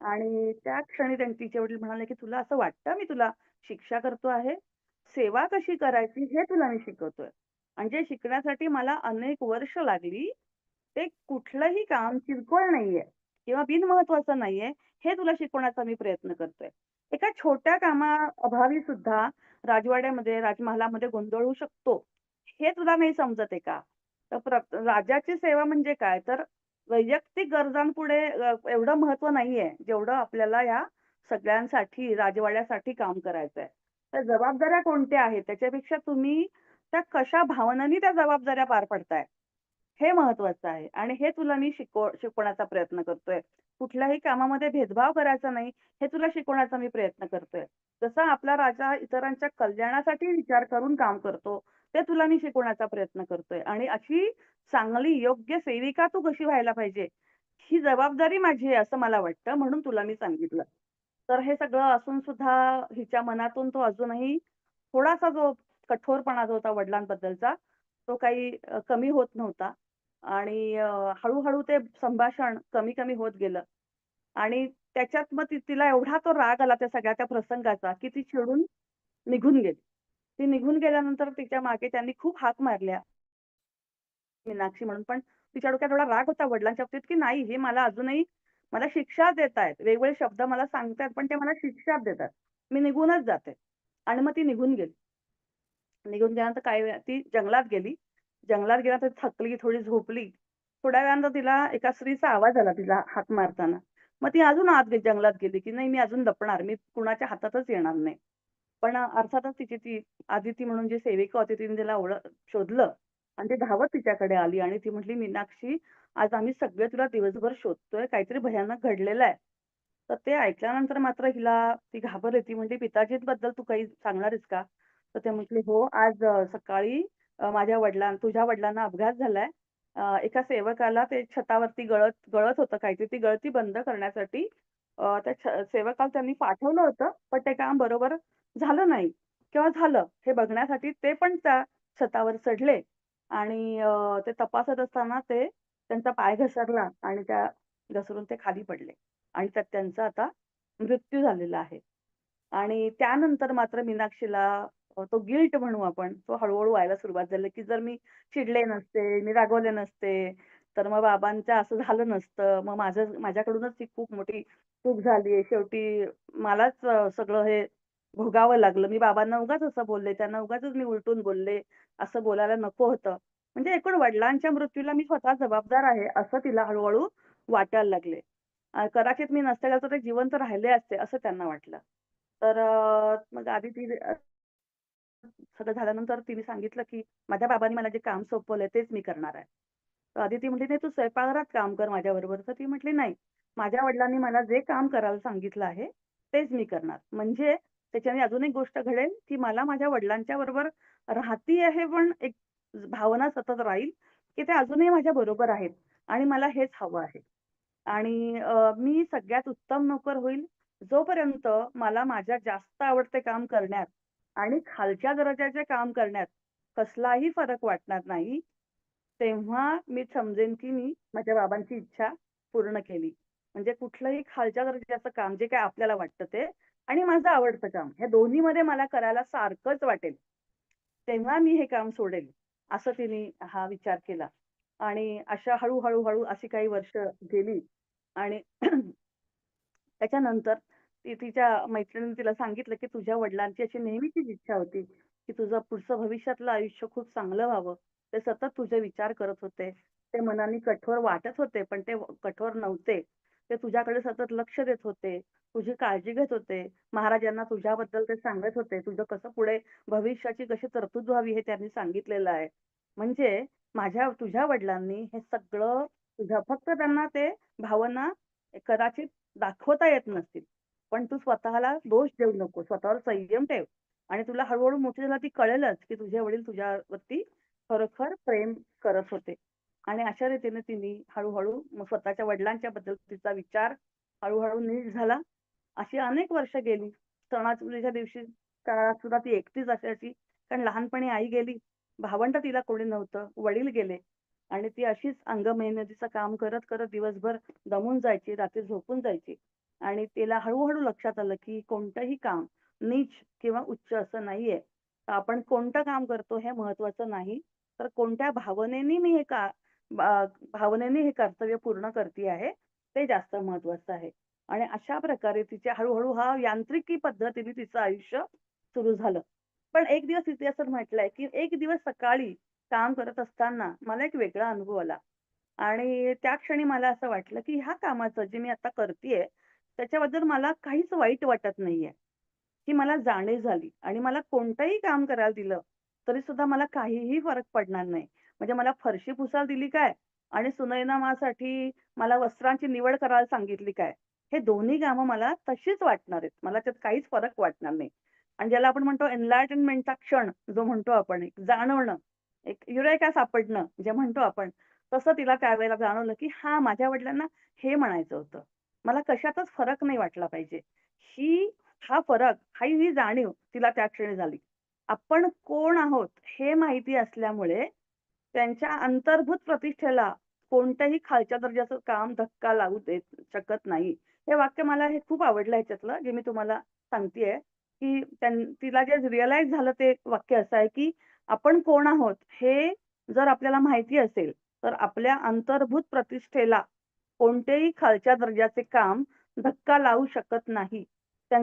आणि त्या क्षणी तिचे वडील म्हणाले, की "तुला असं वाटतं मी तुला शिक्षा करतो आहे? सेवा कशी करायची हे तुला मी शिकवतोय." आणि जे शिकण्यासाठी मला अनेक वर्ष लागली, ते कुठलंही काम किरकोळ नाहीये किंवा बिनमहत्वाचं नाहीये, हे तुला शिकवण्याचा मी प्रयत्न करतोय. एका छोट्या कामाअभावी सुद्धा राजवाड्यामध्ये, राजमहालामध्ये गोंधळ होऊ शकतो. हे तुला नाही समजत आहे का? तर राजाची सेवा म्हणजे काय? तर वैयक्तिक गरजांपुढे एवढं महत्त्व नाहीये, जेवढं आपल्याला या सगळ्यांसाठी, राजवाड्यासाठी काम करायचंय. तर जबाबदाऱ्या कोणत्या आहेत? त्याच्यापेक्षा तुम्ही त्या कशा भावनांनी त्या जबाबदाऱ्या पार पाडताय, हे महत्वाचं आहे आणि हे तुला मी शिकवण्याचा प्रयत्न करतोय. कुठल्याही कामामध्ये भेदभाव करायचा नाही, हे तुला शिकवण्याचा मी प्रयत्न करतोय. जसा आपला राजा इतरांच्या कल्याणासाठी विचार करून काम करतो, ते तुला मी शिकवण्याचा प्रयत्न करतोय आणि अशी चांगली योग्य सेविका तू कशी व्हायला पाहिजे, ही जबाबदारी माझी आहे असं मला वाटतं, म्हणून तुला मी सांगितलं. तर हे सगळं असून सुद्धा हिच्या मनातून तो अजूनही थोडासा जो कठोरपणा जो होता वडिलांबद्दलचा, तो काही कमी होत नव्हता. आणि हळू ते संभाषण कमी-कमी होत गेलं. आणि त्याच्यात मग तिला एवढा तो राग आला त्या सगळ्या त्या प्रसंगाचा, की ती चिडून निघून गेली. ती निघून गेल्यानंतर तिच्या मागे त्यांनी खूप हाक मारल्या, मीनाक्षी म्हणून. पण तिच्या डोक्यात एवढा राग होता वडिलांच्या बाबतीत, की नाही हे मला अजूनही मला शिक्षा देतायत. वेगवेगळे शब्द मला सांगतायत, पण ते मला शिक्षा देतात. मी निघूनच जाते. आणि मग ती निघून गेली. निघून गेल्यानंतर काही वेळ ती जंगलात गेली. जंगलात गेल्यानंतर थकली, थोडी झोपली. थोड्या वेळानंतर तिला एका स्त्रीचा आवाज आला तिला हाक मारताना. मग ती अजून आत जंगलात गेली, की नाही मी अजून लपणार. मी कुणाच्या हातातच येणार नाही. पण अर्थातच तिची ती आदिती म्हणून जी सेविका होती तिने तिला शोधलं आणि ती धावत तिच्याकडे आली आणि ती म्हटली, "मीनाक्षी, आज आम्ही सगळे तुला दिवसभर शोधतोय. काहीतरी भयानक घडलेलं आहे." तर ते ऐकल्यानंतर मात्र हिला ती घाबरली. ती म्हटली, "पिताजींबद्दल तू काही सांगणार आहेस का?" तर ते म्हटले, "हो, आज सकाळी तुझ्या वडिलांना अपघात झालाय. एका सेवकाला ते छतावरती गळत गळत होतं काहीतरी. ती गळती बंद करण्यासाठी त्या सेवकाला त्यांनी पाठवलं होतं, पण ते काम बरोबर झालं नाही किंवा झालं हे बघण्यासाठी ते पण त्या छतावर चढले आणि ते तपासत असताना त्यांचा पाय घसरला आणि घसरून ते खाली पडले आणि त्यात त्यांचा आता मृत्यू झालेला आहे. आणि त्यानंतर मात्र मीनाक्षीला तो गिल्ट म्हणू आपण, तो हळू-हळू व्हायला सुरुवात झाली, की जर मी चिडले नसते, मी रागवले नसते, तर मग बाबांचं असं झालं नसतं. मग माझ्याकडूनच ही खूप मोठी चूक झाली. शेवटी मलाच सगळं हे भोगावं लागलं. मी बाबांना उगाच असं बोलले, त्यांना उगाचच मी उलटून बोलले, असं बोलायला नको होतं. म्हणजे एकूण वडिलांच्या मृत्यूला मी स्वतः जबाबदार आहे, असं तिला हळू वाटायला लागले. कदाचित मी नसते गेले तर ते जिवंत राहिले असते, असं त्यांना वाटलं. तर मग आधी ती सगळं झाल्यानंतर तिने सांगितलं, की माझ्या बाबांनी मला जे काम सोपवलंय तेच मी करणार आहे. तर आधी ती म्हटली, "नाही तू स्वयंपाकघरात काम कर माझ्याबरोबर." तर ती म्हटली, "नाही, माझ्या वडिलांनी मला जे काम करायला सांगितलं आहे, तेच मी करणार." म्हणजे त्याच्याने अजून एक गोष्ट घडेल, की मला माझ्या वडिलांच्या बरोबर राहती आहे, पण एक भावना सतत राहील, की ते अजूनही माझ्या बरोबर आहेत आणि मला हेच हवं आहे. आणि मी सगळ्यात उत्तम नोकर होईल, जोपर्यंत मला माझ्या जास्त आवडते काम करण्यात आणि खालच्या दर्जाचे काम करण्यात कसलाही फरक वाटणार नाही, तेव्हा मी समजेन की मी माझ्या बाबांची इच्छा पूर्ण केली. म्हणजे कुठलंही खालच्या दर्जाचं काम जे काही आपल्याला वाटतं ते आणि माझं आवडतं काम, ह्या दोन्हीमध्ये मला करायला सारखंच वाटेल. तेव्हा मी हे काम सोडेल, असं तिने हा विचार केला. आणि अशा हळू अशी काही वर्ष गेली आणि त्याच्यानंतर ती तिच्या मैत्रिणीने तिला सांगितलं, की तुझ्या वडिलांची अशी नेहमीचीच इच्छा होती, की तुझं पुढचं भविष्यातलं आयुष्य खूप चांगलं व्हावं. ते सतत तुझे विचार करत होते. ते मनाने कठोर वाटत होते, पण ते कठोर नव्हते. ते तुझ्याकडे सतत लक्ष देत होते. तुझी काळजी घेत होते. महाराजांना तुझ्याबद्दल ते सांगत होते. तुझं कसं पुढे भविष्याची कशी तरतूद व्हावी हे त्यांनी सांगितलेलं आहे. म्हणजे तुझ्या वडिलांनी हे सगळं फक्त त्यांना ते भावना कदाचित दाखवता येत नसतील. पण तू स्वतःला दोष देऊ नको. स्वतःवर संयम ठेव आणि तुला हळू-हळू मोठी झाल्यावर कळेलच, की तुझे वडील तुझ्यावरती खरोखर प्रेम करत होते. आणि अशा रीतीने तिने हळू मग स्वतःच्या वडिलांच्या बद्दल तिचा विचार हळू नीट झाला. अशी अनेक वर्ष गेली. सणासुदीच्या दिवशी काळात सुद्धा ती एकटीच असायची. कारण लहानपणी आई गेली, भावंड तिला कोणी नव्हतं, वडील गेले आणि ती अशीच अंगमेहनतीचं काम करत दिवसभर दमून जायची, रात्री झोपून जायची. आणि तिला हळू लक्षात आलं, की कोणतंही काम नीच किंवा उच्च असं नाहीये. तर आपण कोणतं काम करतो हे महत्वाचं नाही, तर कोणत्या भावनेने मी भावनेने हे कर्तव्य पूर्ण करते आहे, ते जास्त महत्वाचं आहे. आणि अशा प्रकारे तिच्या हळू हा यांत्रिकी पद्धतीने तिचं आयुष्य सुरू झालं. पण एक दिवस तिथे असं म्हटलंय, की एक दिवस सकाळी काम करत असताना मला एक वेगळा अनुभव आला. आणि त्या क्षणी मला असं वाटलं, की ह्या कामाचं जे मी आता करतीये, त्याच्याबद्दल मला काहीच वाईट वाटत नाहीये. ही मला जाणीव झाली आणि मला कोणतंही काम करायला दिलं, तरी सुद्धा मला काहीही फरक पडणार नाही. म्हणजे मला फरशी पुसायला दिली काय आणि सुनैनामासाठी मला वस्त्रांची निवड करायला सांगितली काय, हे दोन्ही कामं मला तशीच वाटणार आहेत. मला त्यात काहीच फरक वाटणार नाही. आणि ज्याला आपण म्हणतो एनलाइटनमेंटचा क्षण जो म्हणतो आपण, एक जाणवणं, एक युरेका सापडणं जे म्हणतो आपण, तसं तिला त्यावेळेला जाणवलं, की हां, माझ्या वडिलांना हे म्हणायचं होतं. मला कशातच फरक नाही वाटला पाहिजे. हा फरक, ही जाणीव तिला त्या क्षणी झाली. आपण कोण आहोत हे माहिती असल्यामुळे त्यांच्या अंतर्भूत प्रतिष्ठेला कोणत्याही खालच्या दर्जाचं काम धक्का लागू देत शकत नाही. हे वाक्य मला हे खूप आवडलं ह्याच्यातलं, जे मी तुम्हाला सांगतेय, की तिला जे रिअलाईज झालं ते वाक्य असं आहे, की आपण कोण आहोत हे जर आपल्याला माहिती असेल, तर आपल्या अंतर्भूत प्रतिष्ठेला कोणतेही खालच्या दर्जाचे काम धक्का लावू शकत नाही.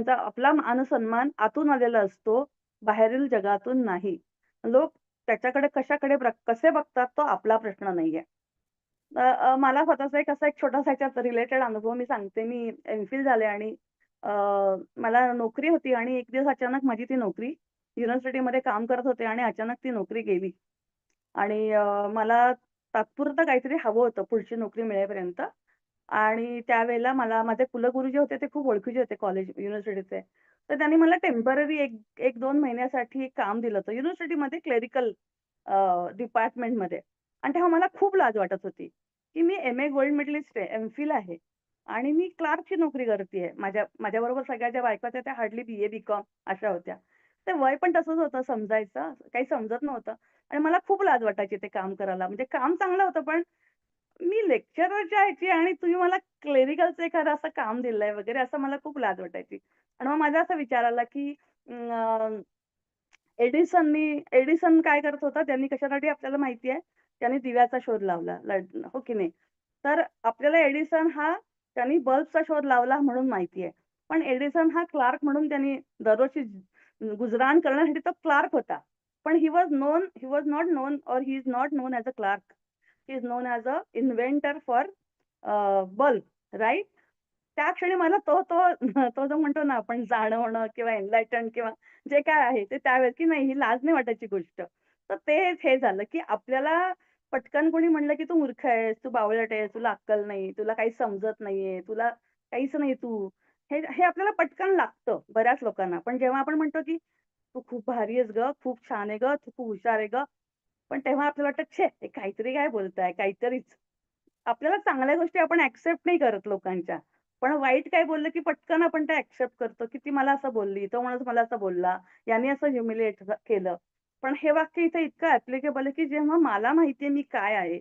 आपला मान-सन्मान आतून आलेला असतो, बाहेरील जगातून नाही. लोक त्याच्याकडे कसे बघतात तो आपला प्रश्न नाहीये. मला स्वतःचा एक छोटासा ह्याच्यात रिलेटेड अनुभव मी सांगते. मी एम-फिल झाले आणि अ, मला नोकरी होती आणि एक दिवस अचानक माझी ती नोकरी युनिव्हर्सिटीमध्ये काम करत होते आणि अचानक ती नोकरी गेली. आणि मला तात्पुरतं काहीतरी हवं होतं पुढची नोकरी मिळेपर्यंत. आणि त्यावेळेला मला माझे कुलगुरू जे होते ते खूप ओळखीचे होते युनिव्हर्सिटीचे. तर त्यांनी मला टेम्पररी 1-2 महिन्यासाठी एक काम दिलं होतं युनिव्हर्सिटीमध्ये क्लेरिकल डिपार्टमेंटमध्ये. आणि तेव्हा मला खूप लाज वाटत होती, की मी एम-ए गोल्ड मेडलिस्ट आहे, एम-फिल आहे आणि मी क्लार्कची नोकरी करतीये. माझ्याबरोबर सगळ्या ज्या बायका होत्या त्या हार्डली बी-ए, बी-कॉम अशा होत्या. ते वय पण तसंच होतं समजायचं, काही समजत नव्हतं आणि मला खूप लाज वाटायची ते काम करायला. म्हणजे काम चांगलं होतं पण मी लेक्चररच्या ह्याची आणि तुम्ही मला क्लेरिकलचं एखादं असं काम दिलंय वगैरे असं मला खूप लाज वाटायची. आणि मग माझा असा विचार आला, की एडिसन काय करत होता? त्यांनी कशासाठी आपल्याला माहिती आहे? त्यांनी दिव्याचा शोध लावला. हो की नाही? तर आपल्याला त्यांनी बल्बचा शोध लावला म्हणून माहिती आहे. पण एडिसन हा क्लार्क म्हणून त्यांनी दररोजची गुजराण करण्यासाठी तो क्लार्क होता. पण he was not known or he is not known as a clerk. He is known as a inventor for bulb, right? त्या क्षणी मला तो तो तो जो म्हणतो ना आपण जाणवणं किंवा एनलाइटन किंवा जे काय आहे ते त्यावेळेस, की नाही ही लाज नाही वाटायची गोष्ट. तर तेच हे झालं, की आपल्याला पटकन कोणी म्हणलं, की "तू मूर्ख आहेस, तू बावळट आहेस, तुला अक्कल नाही, तुला काही समजत नाहीये, तुला काहीच नाही तू." हे हे आपल्याला पटकन लागतं बऱ्याच लोकांना. पण जेव्हा आपण म्हणतो, की "तू खूप भारी आहेस गं, खूप छान आहे गं, तू खूप हुशार आहे गं." पण तेव्हा आपल्याला वाटतं, "छे, हे काहीतरी काय बोलताय, काहीतरीच." आपल्याला चांगल्या गोष्टी आपण ॲक्सेप्ट नाही करत लोकांच्या. पण वाईट काय बोललं, की पटकन आपण ते ॲक्सेप्ट करतो, की ती मला असं बोलली, तो माणूस मला असं बोलला, याने असं ह्युमिलिएट केलं. पण हे वाक्य इथे इतकं ॲप्लिकेबल आहे, की जेव्हा मला माहिती मी काय आहे,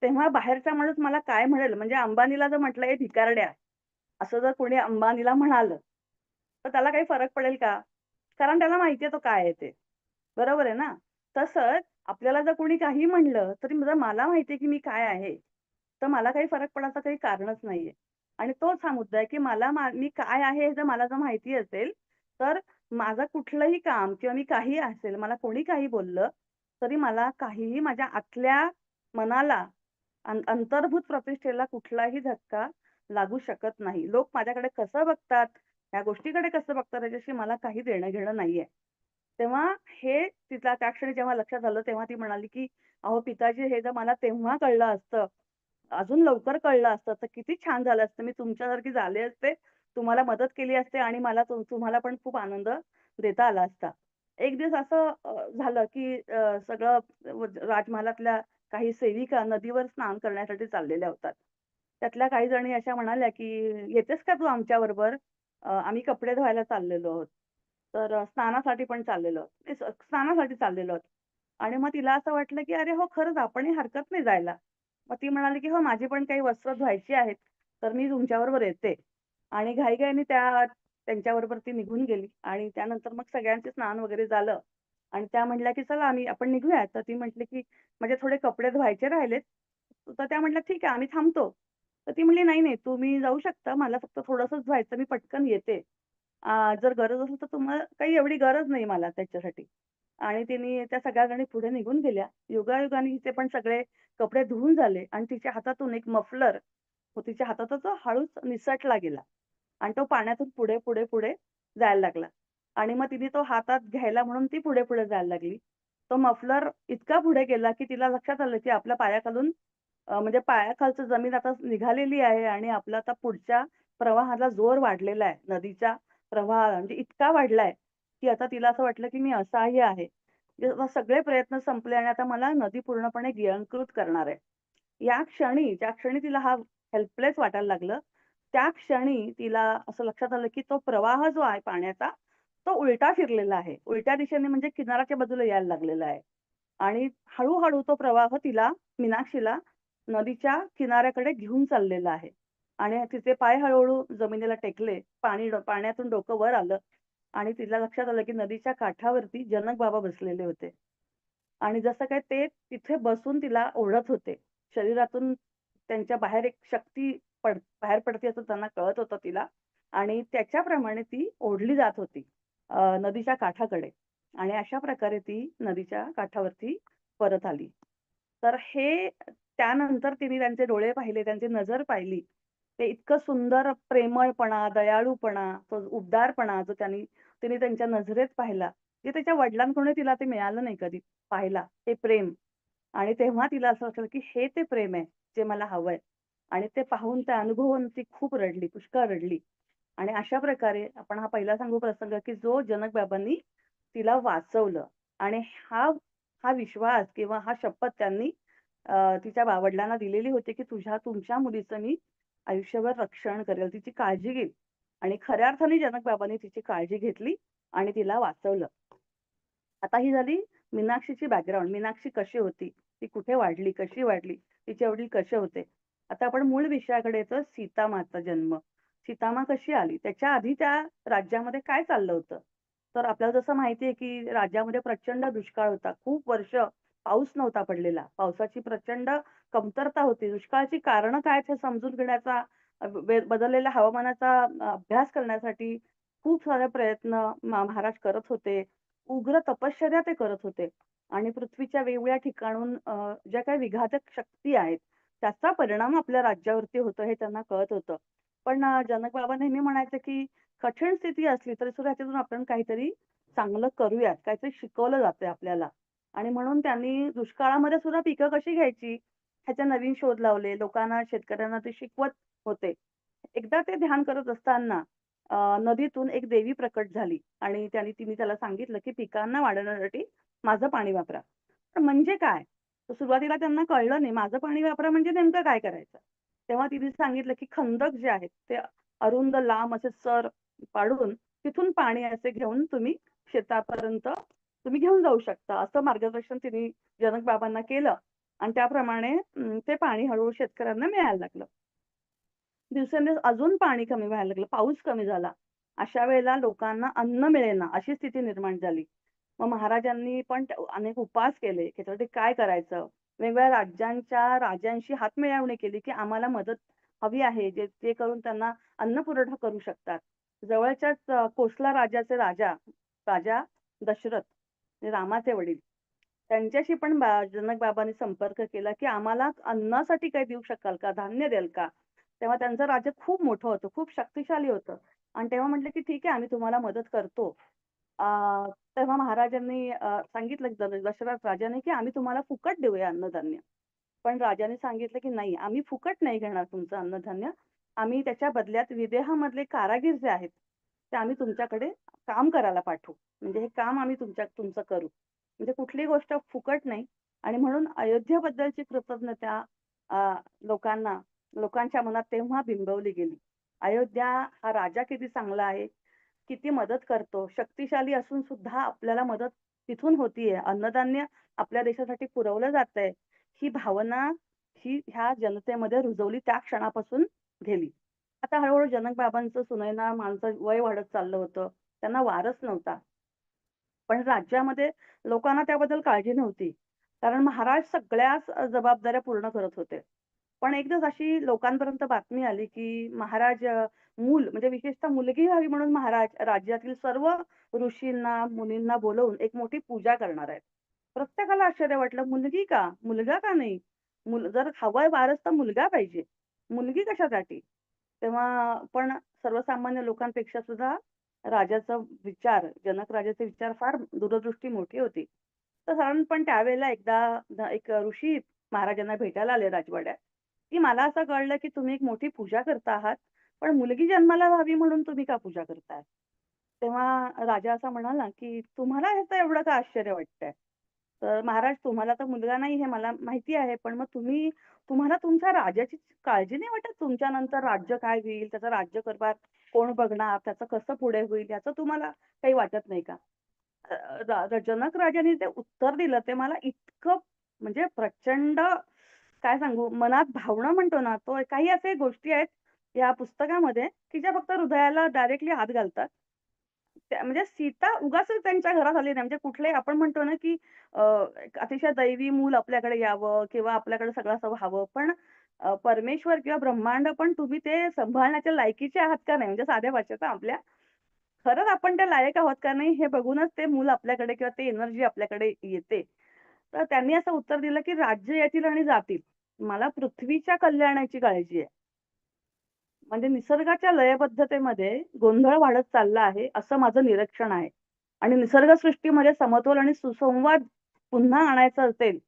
तेव्हा बाहेरचा माणूस मला काय म्हणेल, म्हणजे अंबानीला जर म्हटलं, "ए भिकारड्या," असं जर कोणी अंबानीला म्हणालं, तर त्याला काही फरक पडेल का? कारण त्याला माहिती आहे तो काय आहे ते. बरोबर आहे ना? तसंच आपल्याला जर कोणी काही म्हणलं, तरी जर मला माहिती आहे, की मी काय आहे, तर मला काही फरक पडायचं काही कारणच नाहीये. आणि तोच हा मुद्दा आहे, की मी काय आहे हे जर मला माहिती असेल, तर माझं कुठलंही काम किंवा मी काहीही असेल, मला कोणी काही बोललं, तरी मला काहीही माझ्या आतल्या मनाला, अंतर्भूत प्रतिष्ठेला कुठलाही धक्का लागू शकत नाही. लोक माझ्याकडे कसं बघतात, या गोष्टीकडे कसं बघतात याच्याशी मला काही देणं-घेणं नाहीये. तेव्हा हे तिला त्या क्षणी जेव्हा लक्षात आलं, तेव्हा ती म्हणाली, की "अहो पिताजी, हे जर मला तेव्हा कळलं असतं, अजून लवकर कळलं असतं, तर किती छान झालं असतं. मी तुमच्यासारखी झाले असते, तुम्हाला मदत केली असते आणि मला तुम्हाला पण खूप आनंद देता आला असता." एक दिवस असं झालं, की सगळं राजमहालातल्या काही सेविका नदीवर स्नान करण्यासाठी चाललेल्या होतात. त्यातल्या काही जणी अशा म्हणाल्या, की "येतेस का तू आमच्याबरोबर? आम्ही कपडे धुवायला चाललेलो आहोत." तर स्नानासाठी पण चाललेलो आहोत. स्नानासाठी चाललेलो आहोत. आणि मग तिला असं वाटलं, की "अरे हो, खरंच आपणही हरकत नाही जायला." मग ती म्हणाली, की "हो, माझी पण काही वस्त्र धुवायची आहेत, तर मी तुमच्याबरोबर येते." आणि घाईघाईने त्यांच्याबरोबर ती निघून गेली आणि त्यानंतर मग सगळ्यांचे स्नान वगैरे झालं आणि त्या म्हटल्या, की "चला आपण निघूया." तर ती म्हटली, की "माझे थोडे कपडे धुवायचे राहिलेत." तर त्या म्हटल्या, "ठीक आहे, आम्ही थांबतो." तर ती म्हटली, "नाही, नाही, तुम्ही जाऊ शकता. मला फक्त थोडंसंच धुवायचं. मी पटकन येते. जर गरज असेल तर तुम्हाला काही एवढी गरज नाही मला त्याच्यासाठी." आणि त्या सगळ्या जणी पुढे निघून गेल्या. योगायोगाने हिचे पण सगळे कपडे धुवून झाले आणि तिच्या हातातून एक मफलर तिच्या हाताचा तो हळूच निसटला गेला आणि तो पाण्यातून पुढे, पुढे, पुढे जायला लागला. आणि मग तिने तो हातात घ्यायला म्हणून ती पुढे, पुढे जायला लागली. तो मफलर इतका पुढे गेला, की तिला लक्षात आलं, की आपल्या पायाखालून म्हणजे पायाखालचं जमीन आता निघालेली आहे आणि आपला आता पुढच्या प्रवाहाला जोर वाढलेला आहे. नदीच्या प्रवाहाला म्हणजे इतका वाढलाय, की आता तिला असं वाटलं, की मी असहाय्य आहे. म्हणजे आता सगळे प्रयत्न संपले आणि आता मला नदी पूर्णपणे गिळंकृत करणार आहे. या क्षणी ज्या क्षणी तिला हा हेल्पलेस वाटायला लागलं, त्या क्षणी तिला असं लक्षात आलं, की तो प्रवाह जो आहे पाण्याचा, तो उलटा फिरलेला आहे. उलट्या दिशेने म्हणजे किनाऱ्याच्या बाजूला यायला लागलेला आहे. आणि हळू तो प्रवाह मीनाक्षीला नदीच्या किनाऱ्याकडे घेऊन चाललेला आहे. आणि तिचे पाय हळू जमिनीला टेकले. पाण्यातून डोकं वर आलं आणि तिला लक्षात आलं, की नदीच्या काठावरती जनक बाबा बसलेले होते. आणि जसं काय ते तिथे बसून तिला ओढत होते. शरीरातून त्यांच्या बाहेर एक शक्ती बाहेर पडते असं त्यांना कळत होतं तिला. आणि त्याच्याप्रमाणे ती ओढली जात होती नदीच्या काठाकडे. आणि अशा प्रकारे ती नदीच्या काठावरती परत आली. तर हे त्यानंतर तिने त्यांचे डोळे पाहिले, त्यांची नजर पाहिली. ते इतकं सुंदर प्रेमळपणा, दयाळूपणा, तो उबदारपणा जो तिने त्यांच्या नजरेत पाहिला, जे त्याच्या वडिलांकडून तिला ते मिळालं नाही कधी पाहायला, ते प्रेम. आणि तेव्हा तिला असं वाटलं, की हे ते प्रेम आहे, जे मला हवंय. आणि ते पाहून, ते अनुभवून ती खूप रडली, पुष्कळ रडली. आणि अशा प्रकारे आपण हा पहिला सांगू प्रसंग, की जो जनक बाबांनी तिला वाचवलं. आणि हा हा विश्वास किंवा हा शपथ त्यांनी तिच्या वडिलांना दिलेली होती, की तुमच्या मुलीचं मी आयुष्यभर रक्षण करेल, तिची काळजी घेईल. आणि खऱ्या अर्थाने जनक बाबांनी तिची काळजी घेतली आणि तिला वाचवलं. आता ही झाली मीनाक्षीची बॅकग्राऊंड. मीनाक्षी कशी होती? ती कुठे वाढली? कशी वाढली? तिचे वडील कसे होते? आता आपण मूळ विषयाकडे येतो, सीतामाचा जन्म. सीतामा कशी आली? त्याच्या आधी त्या राज्यामध्ये काय चाललं होतं? तर आपल्याला जसं माहिती आहे, की राज्यामध्ये प्रचंड दुष्काळ होता. खूप वर्ष पाऊस नव्हता पडलेला. पावसाची प्रचंड कमतरता होती. दुष्काळाची कारणं काय आहेत हे समजून घेण्याचा बदललेल्या हवामानाचा अभ्यास करण्यासाठी खूप सारे प्रयत्न महाराज करत होते. उग्र तपश्चर्या ते करत होते. आणि पृथ्वीच्या वेगवेगळ्या ठिकाणून ज्या काही विघातक शक्ती आहेत, त्याचा परिणाम आपल्या राज्यावरती होतो हे त्यांना कळत होतं. पण जनक बाबा नेहमी म्हणायचे, की कठीण स्थिती असली तरी सुद्धा ह्याच्यातून आपण काहीतरी चांगलं करूयात, काहीतरी शिकवलं जातंय आपल्याला. आणि म्हणून त्यांनी दुष्काळामध्ये सुद्धा पिकं कशी घ्यायची ह्याचे नवीन शोध लावले. लोकांना, शेतकऱ्यांना ते शिकवत होते. एकदा ते ध्यान करत असताना नदीतून एक देवी प्रकट झाली आणि तिने त्याला सांगितलं, की पिकांना वाढवण्यासाठी माझं पाणी वापरा. पण म्हणजे काय? तर सुरुवातीला त्यांना कळलं नाही. माझं पाणी वापरा म्हणजे नेमकं काय करायचं? तेव्हा तिने सांगितलं, की खंदक जे आहेत ते अरुंद लांब असे चर पाडून तिथून पाणी असे घेऊन तुम्ही शेतापर्यंत घेऊन जाऊ शकता. असं मार्गदर्शन तिने जनक बाबांना केलं आणि त्याप्रमाणे ते पाणी हळू शेतकऱ्यांना मिळायला लागलं. दिवसेंदिवस अजून पाणी कमी व्हायला लागलं, पाऊस कमी झाला. अशा वेळेला लोकांना अन्न मिळेना अशी स्थिती निर्माण झाली. मग महाराजांनी पण अनेक उपवास केले, की त्याच्यासाठी काय करायचं? वेगवेगळ्या राज्यांच्या राजांशी हातमिळवणी केली, की आम्हाला मदत हवी आहे, जे करून त्यांना अन्न पुरवठा करू शकतात. जवळच्याच कोसला राज्याचे राजा दशरथ, म्हणजे रामाचे वडील, त्यांच्याशी पण जनक बाबांनी संपर्क केला, की आम्हाला अन्नासाठी काही देऊ शकाल का? धान्य द्याल का? तेव्हा त्यांचं राज्य खूप मोठं होतं, खूप शक्तिशाली होतं. आणि तेव्हा म्हटलं, की "ठीक आहे, आम्ही तुम्हाला मदत करतो." अ, तेव्हा महाराजांनी सांगितलं दशरथ राजाने, की "आम्ही तुम्हाला फुकट देऊया अन्नधान्य." पण राजाने सांगितलं, की "नाही, आम्ही फुकट नाही घेणार तुमचं अन्नधान्य. आम्ही त्याच्या बदल्यात विदेहामधले कारागीर जे आहेत, ते आम्ही तुमच्याकडे काम करायला पाठवू. म्हणजे हे काम आम्ही तुमचं करू. म्हणजे कुठलीही गोष्ट फुकट नाही." आणि म्हणून अयोध्येबद्दलची कृतज्ञता अ, लोकांच्या मनात तेव्हा बिंबवली गेली. अयोध्या हा राजा किती चांगला आहे, किती मदत करतो, शक्तिशाली असून सुद्धा आपल्याला मदत तिथून होतीये. अन्नधान्य आपल्या देशासाठी पुरवलं जातंय. ही भावना ह्या जनतेमध्ये रुजवली त्या क्षणापासून गेली. आता हळू जनक बाबांचं सुनैना माणसं वय वाढत चाललं होतं. त्यांना वारस नव्हता. पण राज्यामध्ये लोकांना त्याबद्दल काळजी नव्हती. कारण महाराज सगळ्याच जबाबदाऱ्या पूर्ण करत होते. पण एक दिवस अशी लोकांपर्यंत बातमी आली, की महाराज म्हणजे विशेषतः मुलगी व्हावी म्हणून महाराज राज्यातील सर्व ऋषींना, मुनींना बोलावून एक मोठी पूजा करणार आहेत. प्रत्येकाला आश्चर्य वाटलं, मुलगी का? मुलगा का नाही? जर हवाय वारस तर मुलगा पाहिजे. मुलगी कशासाठी? तेव्हा पण सर्वसामान्य लोकांपेक्षा सुद्धा जनक राजाचे विचार फार दूरदृष्टी मोठी होती. तर साधारणपण त्यावेळेला एकदा एक ऋषी महाराजांना भेटायला आले राजवाड्यात, की "मला असं कळलं, की तुम्ही एक मोठी पूजा करता आहात, पण मुलगी जन्माला व्हावी म्हणून तुम्ही का पूजा करताय?" तेव्हा राजा असा म्हणाला, की "तुम्हाला ह्याचं एवढं का आश्चर्य वाटतंय? तर महाराज तुम्हाला तर मुलगा नाही हे मला माहिती आहे, पण मग तुम्हाला तुमच्या राजाची काळजी नाही वाटत? तुमच्यानंतर राज्य काय होईल, त्याचा राज्यकारभार कोण बघणार, त्याचं कसं पुढे होईल याचं तुम्हाला काही वाटत नाही का? जनक राजांनी ते उत्तर दिलं ते मला इतकं म्हणजे प्रचंड काय सांगू, मनात भावना म्हणतो ना, तो काही असे गोष्टी आहेत या पुस्तकामध्ये, की ज्या फक्त हृदयाला डायरेक्टली हात घालतात. म्हणजे सीता उगाचच त्यांच्या घरात आली नाही. म्हणजे कुठले आपण म्हणतो ना, की एक अतिशय दैवी मूल आपल्याकडे यावं किंवा आपल्याकडे सगळं असं व्हावं. पण परमेश्वर किंवा ब्रह्मांड पण तुम्ही ते सांभाळण्याच्या लायकीचे आहात का नाही? म्हणजे साध्या भाषेत आपल्या खरंच आपण त्या लायक आहोत का नाही हे बघूनच ते मूल आपल्याकडे किंवा ते एनर्जी आपल्याकडे येते. तर त्यांनी असं उत्तर दिलं, की राज्य येतील आणि जातील. मला पृथ्वीच्या कल्याणाची काळजी आहे. म्हणजे निसर्गाच्या लयबद्धतेमध्ये गोंधळ वाढत चालला आहे, असं माझं निरीक्षण आहे. आणि निसर्गसृष्टीमध्ये समतोल आणि सुसंवाद पुन्हा आणायचा असेल,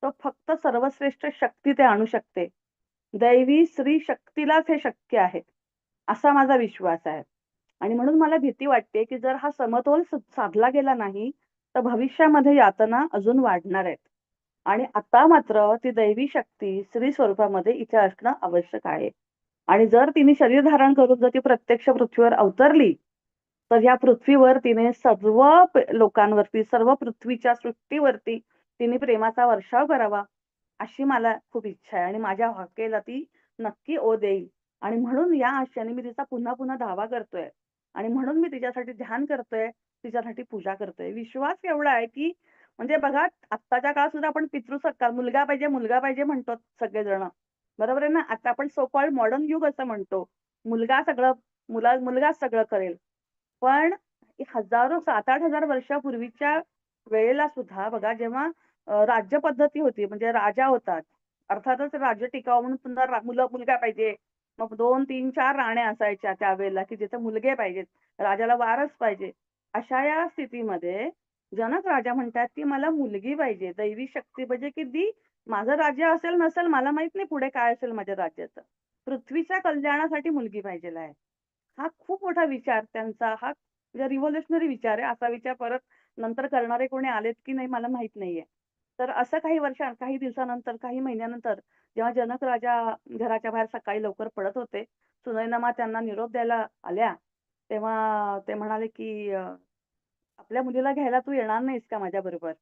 तर फक्त सर्वश्रेष्ठ शक्ती ते आणू शकते. दैवी स्त्री शक्तीलाच हे शक्य आहे, असा माझा विश्वास आहे. आणि म्हणून मला भीती वाटते, की जर हा समतोल साधला गेला नाही, तर भविष्यामध्ये यातना अजून वाढणार आहेत. आणि आता मात्र ती दैवी शक्ती स्त्री स्वरूपामध्ये इथे असणं आवश्यक आहे. आणि जर तिने शरीर धारण करून जर ती प्रत्यक्ष पृथ्वीवर अवतरली, तर ह्या पृथ्वीवर तिने सर्व लोकांवरती, सर्व पृथ्वीच्या सृष्टीवरती तिने प्रेमाचा वर्षाव करावा, अशी मला खूप इच्छा आहे. आणि माझ्या हाकेला ती नक्की ओ देईल. आणि म्हणून या आशेने मी तिचा पुन्हा पुन्हा धावा करतोय. आणि म्हणून मी तिच्यासाठी ध्यान करतोय, तिच्यासाठी पूजा करतोय. विश्वास एवढा आहे, की म्हणजे बघा आत्ताच्या काळात सुद्धा आपण पितृसत्कार मुलगा पाहिजे म्हणतो सगळेजण. बरोबर आहे ना? आता आपण सो कॉल्ड मॉडर्न युग असं म्हणतो. मुलगा सगळं मुलगाच सगळं करेल. पण हजारो 7,000-8,000 वर्षापूर्वीच्या वेळेला सुद्धा बघा जेव्हा राज्य पद्धती होती म्हणजे राजा होता. अर्थातच राज्य टिकावं म्हणून पुन्हा मुलगा पाहिजे. मग 2, 3, 4 राण्या असायच्या त्यावेळेला, की जिथे मुलगे पाहिजेत. राजाला वारस पाहिजे. अशा या स्थितीमध्ये जनक राजा म्हणतात, की मला मुलगी पाहिजे. दैवी शक्ती पाहिजे, की ती माझं राज्य असेल नसेल मला माहित नाही पुढे काय असेल माझ्या राज्याचं. पृथ्वीच्या कल्याणासाठी मुलगी पाहिजेल आहे. हा खूप मोठा विचार त्यांचा हा म्हणजे रिव्होल्युशनरी विचार आहे. असा विचार परत नंतर करणारे कोणी आलेत की नाही मला माहित नाहीये. तर असं काही दिवसानंतर, काही महिन्यानंतर जेव्हा जनक राजा घराच्या बाहेर सकाळी लवकर पडत होते, सुनैना त्यांना निरोप द्यायला आल्या, तेव्हा ते म्हणाले की आपल्या मुलीला घ्यायला तू येणार नाहीस का माझ्याबरोबर?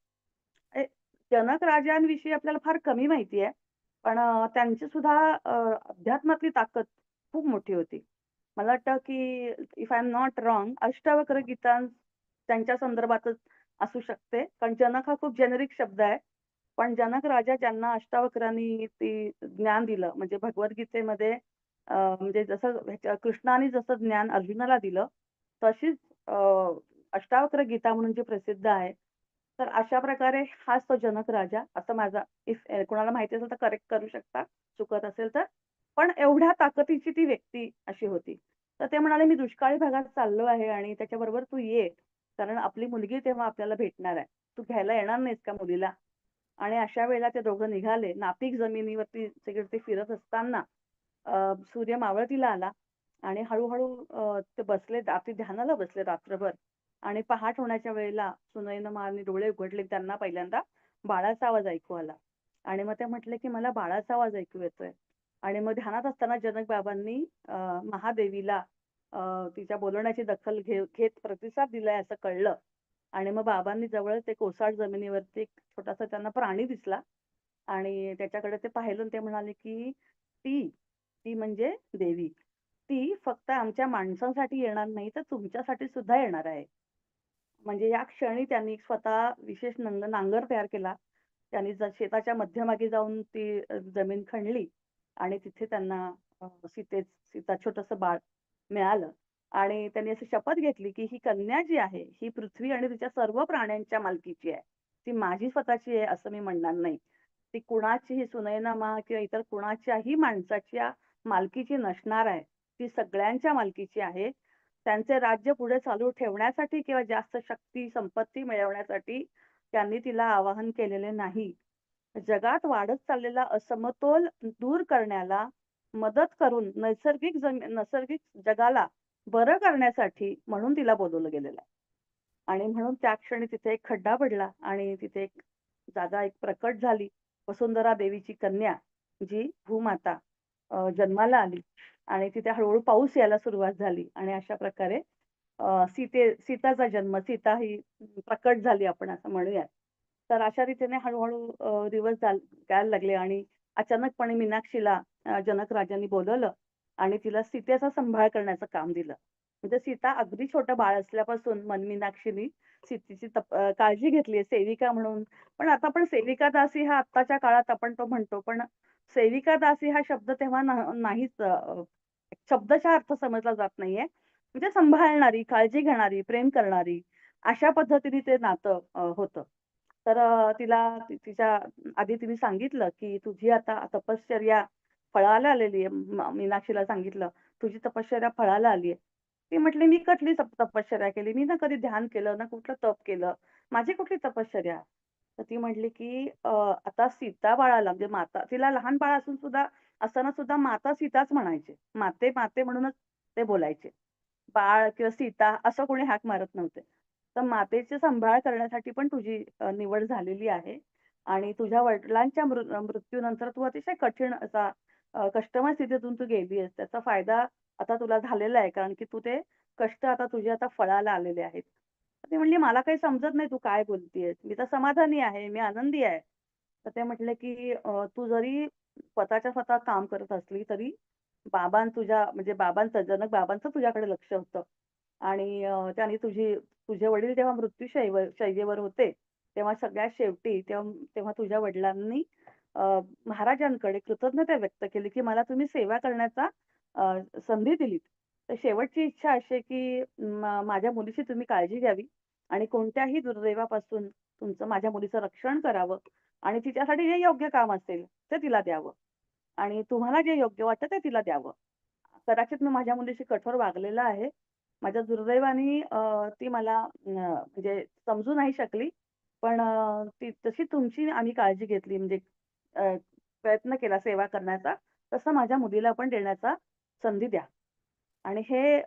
ए, जनक राजांविषयी आपल्याला फार कमी माहिती आहे. पण त्यांची सुद्धा अध्यात्मातली ताकद खूप मोठी होती. मला वाटतं की if I am not wrong Ashtavakra Gita त्यांच्या संदर्भातच असू शकते. कारण जनक हा खूप जेनेरिक शब्द आहे. पण जनक राजा ज्यांना अष्टावक्रांनी ते ज्ञान दिलं म्हणजे भगवद्गीतेमध्ये म्हणजे जसं कृष्णाने जसं ज्ञान अर्जुनाला दिलं, तशीच अष्टावक्र गीता म्हणून जी प्रसिद्ध आहे. तर अशा प्रकारे हाच तो जनक राजा असं माझा इफ कोणाला माहिती असेल तर करेक्ट करू शकता, चुकत असेल तर. पण एवढ्या ताकदीची ती व्यक्ती अशी होती. तर ते म्हणाले, "मी दुष्काळी भागात चाललो आहे आणि त्याच्याबरोबर तू ये. कारण आपली मुलगी तेव्हा आपल्याला भेटणार आहे. तू घ्यायला येणार नाहीस का मुलीला?" आणि अशा वेळेला ते दोघं निघाले. नापीक जमिनीवरती सगळे ते फिरत असताना सूर्य मावळतीला आला आणि हळू-हळू ते बसले रात्री ध्यानाला बसले रात्रभर. आणि पहाट होण्याच्या वेळेला सुनैनामाने डोळे उघडले. त्यांना पहिल्यांदा बाळाचा आवाज ऐकू आला. आणि मग ते म्हटले, की मला बाळाचा आवाज ऐकू येतोय. आणि मग ध्यानात असताना जनक बाबांनी महादेवीला तिच्या बोलवण्याची दखल घेत प्रतिसाद दिलाय असं कळलं. आणि मग बाबांनी जवळच एक ओसाड जमिनीवरती एक छोटासा त्यांना प्राणी दिसला. आणि त्याच्याकडे ते पाहिलं आणि ते म्हणाले, की ती म्हणजे देवी. ती फक्त आमच्या माणसांसाठी येणार नाही, तर तुमच्यासाठी सुद्धा येणार आहे. म्हणजे या क्षणी त्यांनी स्वतः विशेष नांगर तयार केला. त्यांनी शेताच्या मध्यभागी जाऊन ती जमीन खणली आणि तिथे त्यांना सीता छोटंसं बाळ मिळालं. आणि त्यांनी अशी शपथ घेतली, की ही कन्या जी आहे, ही पृथ्वी आणि तिच्या सर्व प्राण्यांच्या मालकीची आहे. ती माझी स्वतःची आहे असं मी म्हणणार नाही. ती कुणाचीही सुनैना किंवा इतर कुणाच्याही माणसाच्या मालकीची नसणार आहे. ती सगळ्यांच्या मालकीची आहे. त्यांचे राज्य पुढे चालू ठेवण्यासाठी किंवा जास्त शक्ती, संपत्ती मिळवण्यासाठी त्यांनी तिला आवाहन केलेले नाही. जगात वाढत चाललेला असमतोल दूर करण्याला मदत करून नैसर्गिक जगाला बरं करण्यासाठी म्हणून तिला बोलवलं गेलेलं आहे. आणि म्हणून त्या क्षणी तिथे एक खड्डा पडला आणि तिथे एक जागा एक प्रकट झाली. वसुंधरा देवीची कन्या जी भूमाता जन्माला आली आणि तिथे हळूहळू पाऊस यायला सुरुवात झाली आणि अशा प्रकारे सीताचा जन्म, सीता ही प्रकट झाली आपण असं म्हणूया. तर अशा रीतीने हळूहळू दिवस जायला लागले आणि अचानकपणे मीनाक्षीला जनक राजांनी बोलवलं आणि तिला सीतेचा सांभाळ करण्याचं काम दिलं. म्हणजे सीता अगदी छोटं बाळ असल्यापासून मीनाक्षीनी सीतेची काळजी घेतली सेविका म्हणून. पण आता पण सेविका दासी हा आत्ताच्या काळात आपण तो म्हणतो. पण सेविका दासी हा शब्द तेव्हा नाहीच शब्दशः अर्थ समजला जात नाहीये. म्हणजे सांभाळणारी, काळजी घेणारी, प्रेम करणारी अशा पद्धतीने ते नातं होतं. तर तिच्या आधी तिने सांगितलं, की तुझी आता तपश्चर्या फळाला आलेली आहे. मीनाक्षीला सांगितलं, तुझी तपश्चर्या फळाला आली आहे. ती म्हटली, "मी कुठली तपश्चर्या केली? मी ना कधी ध्यान केलं, ना कुठलं तप केलं. माझी कुठली तपश्चर्या?" तर ती म्हटली, की आता सीता बाळाला म्हणजे माता तिला लहान बाळ असून सुद्धा असताना सुद्धा माता सीताच म्हणायचे. माते, माते म्हणूनच ते बोलायचे. बाळ किंवा सीता असं कोणी हाक मारत नव्हते. तर मातेचे सांभाळ करण्यासाठी पण तुझी निवड झालेली आहे आणि तुझ्या वडिलांच्या मृत्यूनंतर तू अतिशय कठीण असा कष्टमय स्थितीतून तू गेली आहेस. त्याचा फायदा आता तुला झालेला आहे. कारण की तू ते कष्ट आता तुझे आता फळाला आलेले आहेत. तर ती म्हणली, "मला काही समजत नाही तू काय बोलतीयेस. मी तर समाधानी आहे. मी आनंदी आहे." तर ते म्हटले, की "तू जरी स्वतःच्या स्वतः काम करत असली तरी तुझ्या म्हणजे जनक बाबांचं तुझ्याकडे लक्ष होतं आणि त्यांनी तुझे वडील जेव्हा शय्येवर होते, तेव्हा सगळ्यात शेवटी तेव्हा तेव्हा तुझ्या वडिलांनी महाराजांकडे कृतज्ञता व्यक्त केली, की मला तुम्ही सेवा करण्याचा संधी दिलीत. तर शेवटची इच्छा अशी आहे, की माझ्या मुलीची तुम्ही काळजी घ्यावी आणि कोणत्याही दुर्दैवापासून माझ्या मुलीचं रक्षण करावं आणि तिच्यासाठी जे योग्य काम असेल ते तिला द्यावं आणि तुम्हाला जे योग्य वाटतं ते तिला द्यावं. कदाचित मी माझ्या मुलीशी कठोर वागलेला आहे. माझ्या दुर्दैवाने ती मला म्हणजे समजू नाही शकली. पण ती तशी तुमची आम्ही काळजी घेतली म्हणजे अ, प्रयत्न केला सेवा करण्याचा, तसं माझ्या मुलीला पण देण्याचा संधी द्या. आणि हे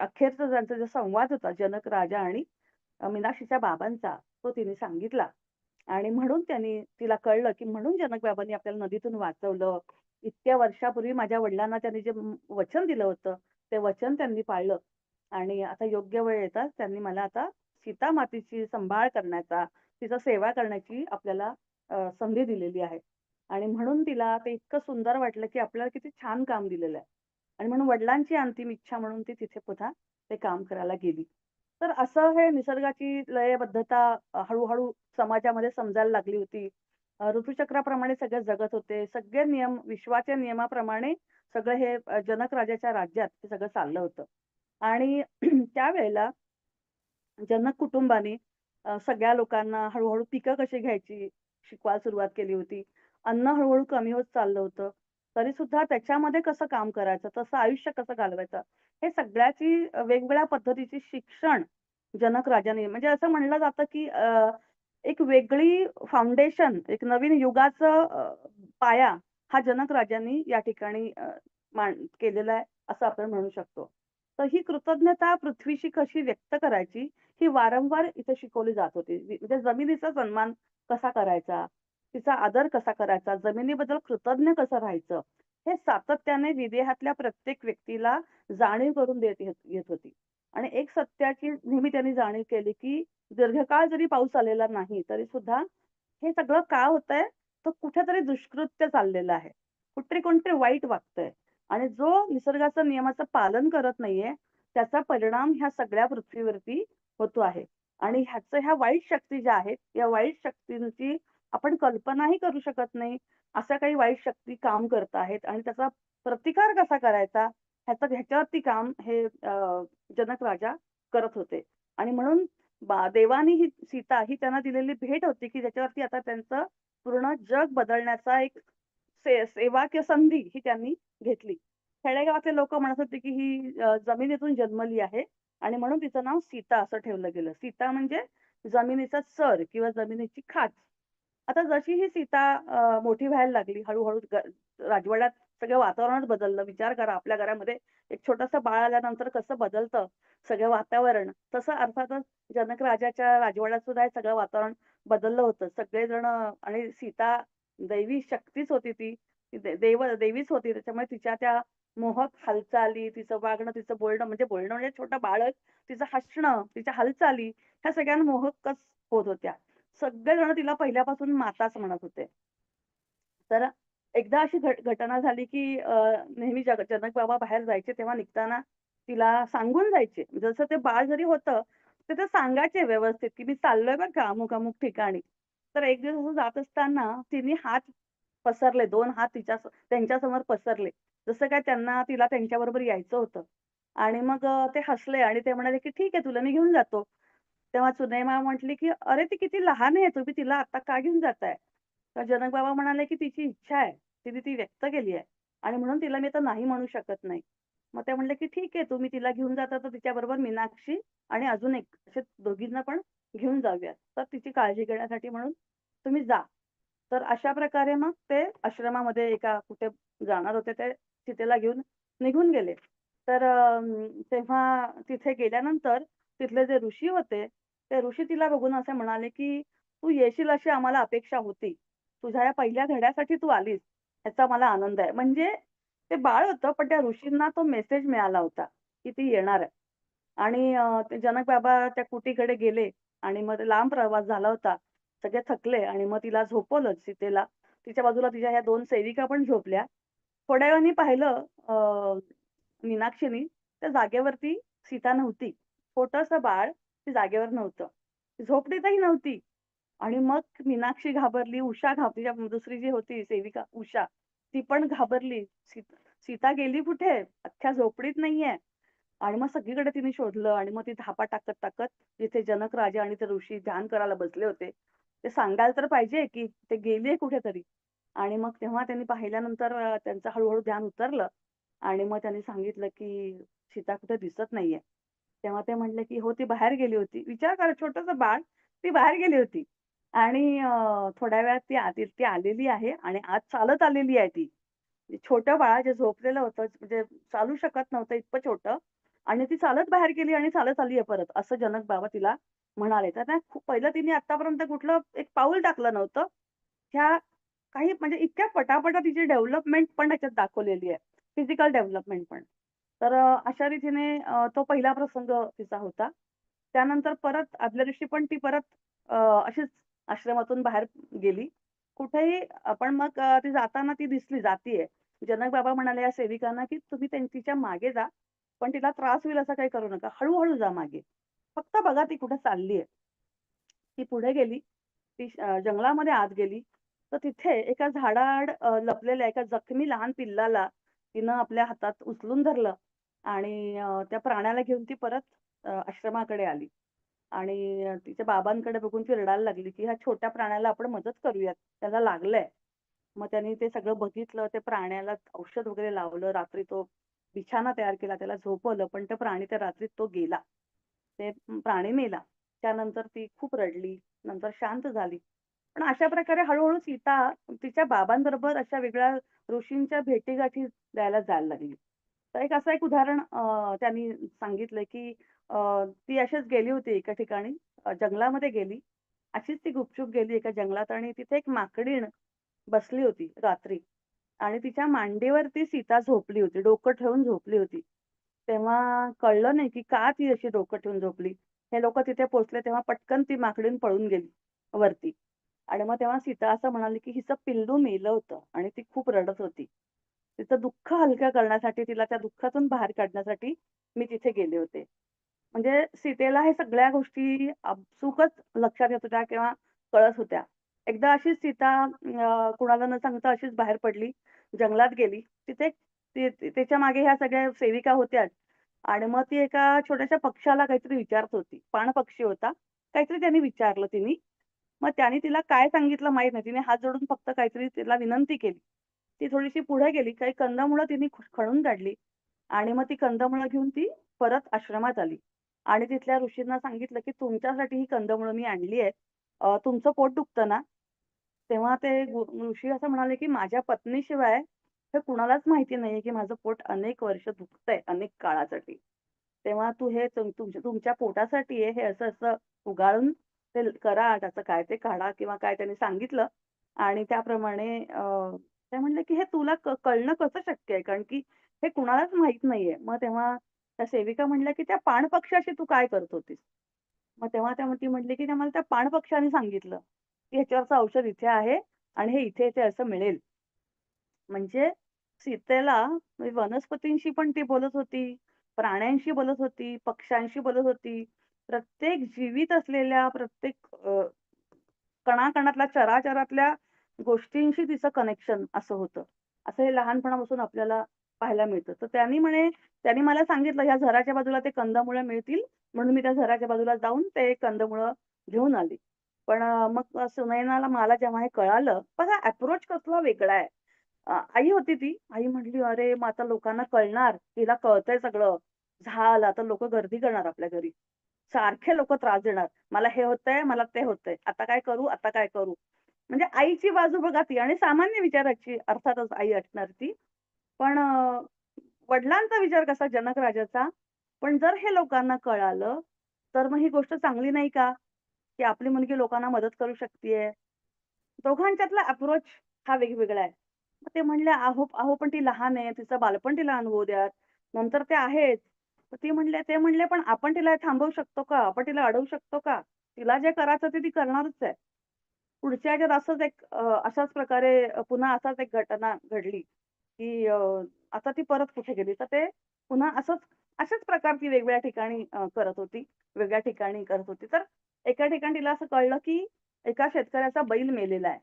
अखेरचा त्यांचा जो संवाद होता जनक राजा आणि मीनाक्षीच्या बाबांचा, तो तिने सांगितला. आणि म्हणून तिला कळलं, की म्हणून जनक बाबांनी आपल्याला नदीतून वाचवलं. इतक्या वर्षापूर्वी माझ्या वडिलांना त्यांनी जे वचन दिलं होतं, ते वचन त्यांनी पाळलं. आणि आता योग्य वेळ येताच त्यांनी मला आता सीता मातेची सांभाळ करण्याचा, तिचा सेवा करण्याची आपल्याला संधी दिलेली आहे. आणि म्हणून तिला ते इतकं सुंदर वाटलं, की आपल्याला किती छान काम दिलेलं आहे. आणि म्हणून वडिलांची अंतिम इच्छा म्हणून ती तिथे पुन्हा ते काम करायला गेली. तर असं हे निसर्गाची लयबद्धता हळू समाजामध्ये समजायला लागली होती. ऋतुचक्राप्रमाणे सगळे जगत होते. सगळे नियम विश्वाच्या नियमाप्रमाणे सगळं हे जनक राजाच्या राज्यात हे सगळं चाललं होतं. आणि त्यावेळेला जनक कुटुंबाने सगळ्या लोकांना हळू-हळू पिकं कशी घ्यायची शिकवायला सुरुवात केली होती. अन्न हळू कमी होत चाललं होतं. तरीसुद्धा त्याच्यामध्ये कसं काम करायचं, तसं आयुष्य कसं घालवायचं, हे सगळ्याची वेगवेगळ्या पद्धतीची शिक्षण जनक राजाने म्हणजे असं म्हणलं जातं, की एक वेगळी फाउंडेशन, एक नवीन युगाचं पाया हा जनक राजांनी या ठिकाणी केलेला आहे, असं आपण म्हणू शकतो. तर ही कृतज्ञता पृथ्वीशी कशी व्यक्त करायची, ही वारंवार इथे शिकवली जात होती. म्हणजे जमिनीचा सन्मान कसा करायचा, तिचा आदर कसा करायचा, जमिनीबद्दल कृतज्ञ कसं राहायचं, हे सातत्याने विदेहातल्या प्रत्येक व्यक्तीला जाणीव करून येत होती. आणि एक सत्याची नेहमी त्यांनी जाणीव केली, की दीर्घकाळ जरी पाऊस आलेला नाही, तरी सुद्धा हे सगळं का होतंय? तर कुठेतरी दुष्कृत्य चाललेलं आहे. कुठेतरी कोणतरी वाईट वागतंय आणि जो निसर्गाचं नियमाचं पालन करत नाहीये, त्याचा परिणाम ह्या सगळ्या पृथ्वीवरती होतो आहे. आणि ह्या वाईट शक्ती ज्या आहेत, या वाईट शक्तींची आपण कल्पनाही करू शकत नाही. अशा काही वाईट शक्ती काम करत आहेत आणि त्याचा प्रतिकार कसा करायचा, ह्याच्यावरती काम हे जनक राजा करत होते. आणि म्हणून देवानी ही सीता ही त्यांना दिलेली भेट होती, की ज्याच्यावरती आता त्यांचं पूर्ण जग बदलण्याचा एक सेवा किंवा संधी ही त्यांनी घेतली. खेडेगावातले लोकं म्हणत होते, की ही जमिनीतून जन्मली आहे आणि म्हणून तिचं नाव सीता असं ठेवलं गेलं. सीता म्हणजे जमिनीचा सर किंवा जमिनीची खाच. आता जशी ही सीता मोठी व्हायला लागली, हळू राजवाड्यात सगळं वातावरणच बदललं. विचार करा, आपल्या घरामध्ये एक छोटंसं बाळ आल्यानंतर कसं बदलतं सगळं वातावरण. तसं अर्थातच जनक राजाच्या राजवाड्यात सुद्धा हे सगळं वातावरण बदललं होतं. सगळेजण आणि सीता दैवी शक्तीच होती ती. ती देवीच होती. त्याच्यामुळे तिच्या त्या मोहक हालचाली, तिचं वागणं, तिचं बोलणं म्हणजे बोलणं म्हणजे छोटं बाळच, तिचं हसणं, तिच्या हालचाली ह्या सगळ्या मोहकच होत होत्या. सगळेजण तिला पहिल्यापासून माताच म्हणत होते. तर एकदा अशी घटना झाली, की नेहमी जनक बाबा बाहेर जायचे तेव्हा निघताना तिला सांगून जायचे. जसं ते बाळ जरी होतं, तर ते सांगायचे व्यवस्थित, की "मी चाललोय बरं का अमुक-अमुक ठिकाणी." तर एक दिवस असं जात असताना तिने हात पसरले, 2 हात त्यांच्यासमोर पसरले. जसं काय तिला त्यांच्याबरोबर यायचं होतं. आणि मग ते हसले आणि ते म्हणाले, की "ठीक आहे, तुला मी घेऊन जातो." तेव्हा सुनैमा म्हटली, की "अरे, ती किती लहान आहे, तुम्ही तिला आता का घेऊन जाताय?" तर जनक बाबा म्हणाले, की "तिची इच्छा आहे. तिने ती व्यक्त केली आहे आणि म्हणून तिला मी आता नाही म्हणू शकत नाही." मग ते म्हणले, की "ठीक आहे, तुम्ही तिला घेऊन जाता तर तिच्याबरोबर मीनाक्षी आणि अजून एक असे दोघींना पण घेऊन जाऊयात. तर तिची काळजी घेण्यासाठी म्हणून तुम्ही जा." तर अशा प्रकारे मग ते आश्रमामध्ये एका कुठे जाणार होते, ते सीतेला घेऊन निघून गेले. तर तेव्हा तिथे गेल्यानंतर तिथले जे ऋषी होते, ते ऋषी तिला बघून असे म्हणाले, की "तू येशील अशी आम्हाला अपेक्षा होती. तुझ्या या पहिल्या धड्यासाठी तू आलीस, ह्याचा मला आनंद आहे." म्हणजे ते बाळ होतं, पण त्या ऋषींना तो मेसेज मिळाला होता, की ती येणार आहे. आणि ते जनक बाबा त्या कुटीकडे गेले आणि मग ते लांब प्रवास झाला होता. सगळे थकले आणि मग तिला झोपवलं सीतेला. तिच्या बाजूला तिच्या ह्या 2 सेविका पण झोपल्या. थोड्या वेळाने पाहिलं मीनाक्षीनी त्या जागेवरती सीता नव्हती. छोटंसं बाळ ते जागेवर नव्हतं. झोपडीतही नव्हती. आणि मग मीनाक्षी घाबरली, उषा तिच्या दुसरी जी होती सेविका उषा, ती पण घाबरली. सीता गेली कुठे? अख्ख्या झोपडीत नाहीये. आणि मग सगळीकडे तिने शोधलं आणि मग ती धापा टाकत-टाकत जिथे जनक राजा आणि ते ऋषी ध्यान करायला बसले होते, ते सांगायला तर पाहिजे, की ते गेलीये कुठेतरी. आणि मग तेव्हा त्यांनी पाहिल्यानंतर त्यांचं हळू ध्यान उतरलं आणि मग त्यांनी सांगितलं, की सीता कुठे दिसत नाहीये. तेव्हा ते म्हटले, की "हो, ती बाहेर गेली होती." विचार करा छोटंसं बाळ, ती बाहेर गेली होती. आणि थोड्या वेळात ती आलेली आहे आणि आज चालत आलेली आहे ती. छोटं बाळ जे झोपलेलं होतं म्हणजे चालू शकत नव्हतं इतकं छोटं आणि ती चालत बाहेर गेली आणि चालत आली आहे परत, असं जनक बाबा तिला म्हणाले. तर ना खूप पहिलं तिने आत्तापर्यंत कुठलं एक पाऊल टाकलं नव्हतं. ह्या काही म्हणजे इतक्या पटापटा तिची डेव्हलपमेंट पण त्याच्यात दाखवलेली आहे. फिजिकल डेव्हलपमेंट पण. तर अशा रीतीने तो पहिला प्रसंग तिचा होता. त्यानंतर परत आदल्या दिवशी पण ती परत अशीच आश्रमातून बाहेर गेली. कुठेही पण मग ती जाताना ती दिसली जातीये. जनक बाबा म्हणाले या सेविकांना, की "तुम्ही तिच्या मागे जा, पण तिला त्रास होईल असं काही करू नका. हळू जा मागे. फक्त बघा ती कुठे चाललीये." ती पुढे गेली. ती जंगलामध्ये आत गेली. तर तिथे एका झाडाआड लपलेल्या एका जखमी लहान पिल्लाला तिनं आपल्या हातात उचलून धरलं आणि त्या प्राण्याला घेऊन ती परत आश्रमाकडे आली. आणि तिच्या बाबांकडे बघून ती रडायला लागली, की ह्या छोट्या प्राण्याला आपण मदत करूयात. त्याला लागलंय. मग त्यांनी ते सगळं बघितलं. ते प्राण्याला औषध वगैरे लावलं. रात्री तो बिछाना तयार केला. त्याला झोपवलं. पण त्या रात्रीत तो गेला. ते प्राणी मेला. त्यानंतर ती खूप रडली. नंतर शांत झाली. पण अशा प्रकारे हळू सीता तिच्या बाबांबरोबर अशा वेगळ्या ऋषींच्या भेटीगाठी द्यायला जायला लागली. तर असं एक उदाहरण त्यांनी सांगितलंय, की ती अशीच गेली होती एका ठिकाणी जंगलामध्ये गेली. अशीच ती गुपचूप गेली एका जंगलात आणि तिथे एक माकडीण बसली होती रात्री आणि तिच्या मांडीवर ती सीता झोपली होती. डोकं ठेवून झोपली होती. तेव्हा कळलं नाही, की का ती अशी डोकं ठेवून झोपली. हे लोकं तिथे पोहोचले तेव्हा पटकन ती माकडीण पळून गेली वरती. आणि मग तेव्हा सीता असं म्हणाली, की हिचं पिल्लू मेलं होतं आणि ती खूप रडत होती. तिचं दुःख हलकं करण्यासाठी, तिला त्या दुःखातून बाहेर काढण्यासाठी मी तिथे गेले होते. म्हणजे सीतेला हे सगळ्या गोष्टी आपसुकच लक्षात येत होत्या किंवा कळत होत्या. एकदा अशीच सीता कुणाला न सांगता अशीच बाहेर पडली, जंगलात गेली. तिथे तिच्या मागे ह्या सगळ्या सेविका होत्याच आणि मग ती एका छोट्याशा पक्ष्याला काहीतरी विचारत होती. पाणपक्षी होता. काहीतरी त्यांनी विचारलं तिनी. मग त्याने तिला काय सांगितलं माहीत नाही. तिने हात जोडून फक्त काहीतरी तिला विनंती केली. ती थोडीशी पुढे गेली. काही कंदमुळं तिने खणून काढली आणि मग ती कंदमुळं घेऊन ती परत आश्रमात आली. आणि तिथल्या ऋषींना सांगितलं, की तुमच्यासाठी ही कंदमुळं मी आणली आहेत. तुमचं पोट दुखतं ना? तेव्हा ते ऋषी असं म्हणाले, की माझ्या पत्नीशिवाय हे कुणालाच माहिती नाहीये की माझं पोट अनेक वर्ष दुखतंय, अनेक काळासाठी. तेव्हा तू हे तुमच्या पोटासाठी आहे, हे असं-असं उगाळून ते करा, त्याचं काय ते काढा किंवा काय त्यांनी सांगितलं आणि त्याप्रमाणे ते म्हणले की "हे तुला कळणं कसं शक्य आहे? कारण की हे कुणालाच माहीत नाहीये." मग तेव्हा त्या सेविका म्हणल्या की "त्या पाणपक्ष्याशी तू काय करत होतीस?" मग तेव्हा ती म्हटली की "मला त्या पाणपक्ष्याने सांगितलं, की ह्याच्यावरचं औषध इथे आहे आणि हे इथे-इथे असं मिळेल." म्हणजे सीतेला म्हणजे वनस्पतींशी पण ती बोलत होती, प्राण्यांशी बोलत होती, पक्ष्यांशी बोलत होती. प्रत्येक जीवित असलेल्या प्रत्येक कणाकणातल्या, चराचरातल्या गोष्टींशी तिचं कनेक्शन असं होतं. असं हे लहानपणापासून आपल्याला पाहायला मिळतं. तर त्यांनी मला सांगितलं, "ह्या झराच्या बाजूला ते कंदमुळं मिळतील." म्हणून मी त्या झराच्या बाजूला जाऊन ते कंदमुळं घेऊन आली. पण मग सुनयनाला मला जेव्हा हे कळालं, बघा अप्रोच कसला वेगळा आहे. आई होती ती. आई म्हटली, "अरे, मग आता लोकांना कळणार, हिला कळतंय सगळं. झालं, आता लोकं गर्दी करणार आपल्या घरी. सारखे लोकं त्रास देणार. मला हे होतंय, मला ते होतंय. आता काय करू? आता काय करू?" म्हणजे आईची बाजू बघा ती आणि सामान्य विचाराची अर्थातच आई असणार ती. पण वडिलांचा विचार कसा जनक राजाचा. पण जर हे लोकांना कळालं, तर मग ही गोष्ट चांगली नाही का? की आपली मुलगी लोकांना मदत करू शकतीये. दोघांच्यातला अप्रोच हा वेगवेगळा आहे. मग ते म्हणले, "अहो, अहो, पण ती लहान आहे. तिचं बालपण तिला अनुभवू द्यात. नंतर ते आहेच." तर ते म्हणले, "पण आपण तिला थांबवू शकतो का? आपण तिला अडवू शकतो का? तिला जे करायचं ते ती करणारच आहे." पुढच्या ह्याच्यात असंच एक अशाच प्रकारे पुन्हा असाच एक घटना घडली, की आता ती परत कुठे गेली. तर ते पुन्हा अशाच प्रकारची वेगवेगळ्या ठिकाणी करत होती. वेगळ्या ठिकाणी करत होती. तर एका ठिकाणी तिला असं कळलं, की एका शेतकऱ्याचा बैल मेलेला आहे.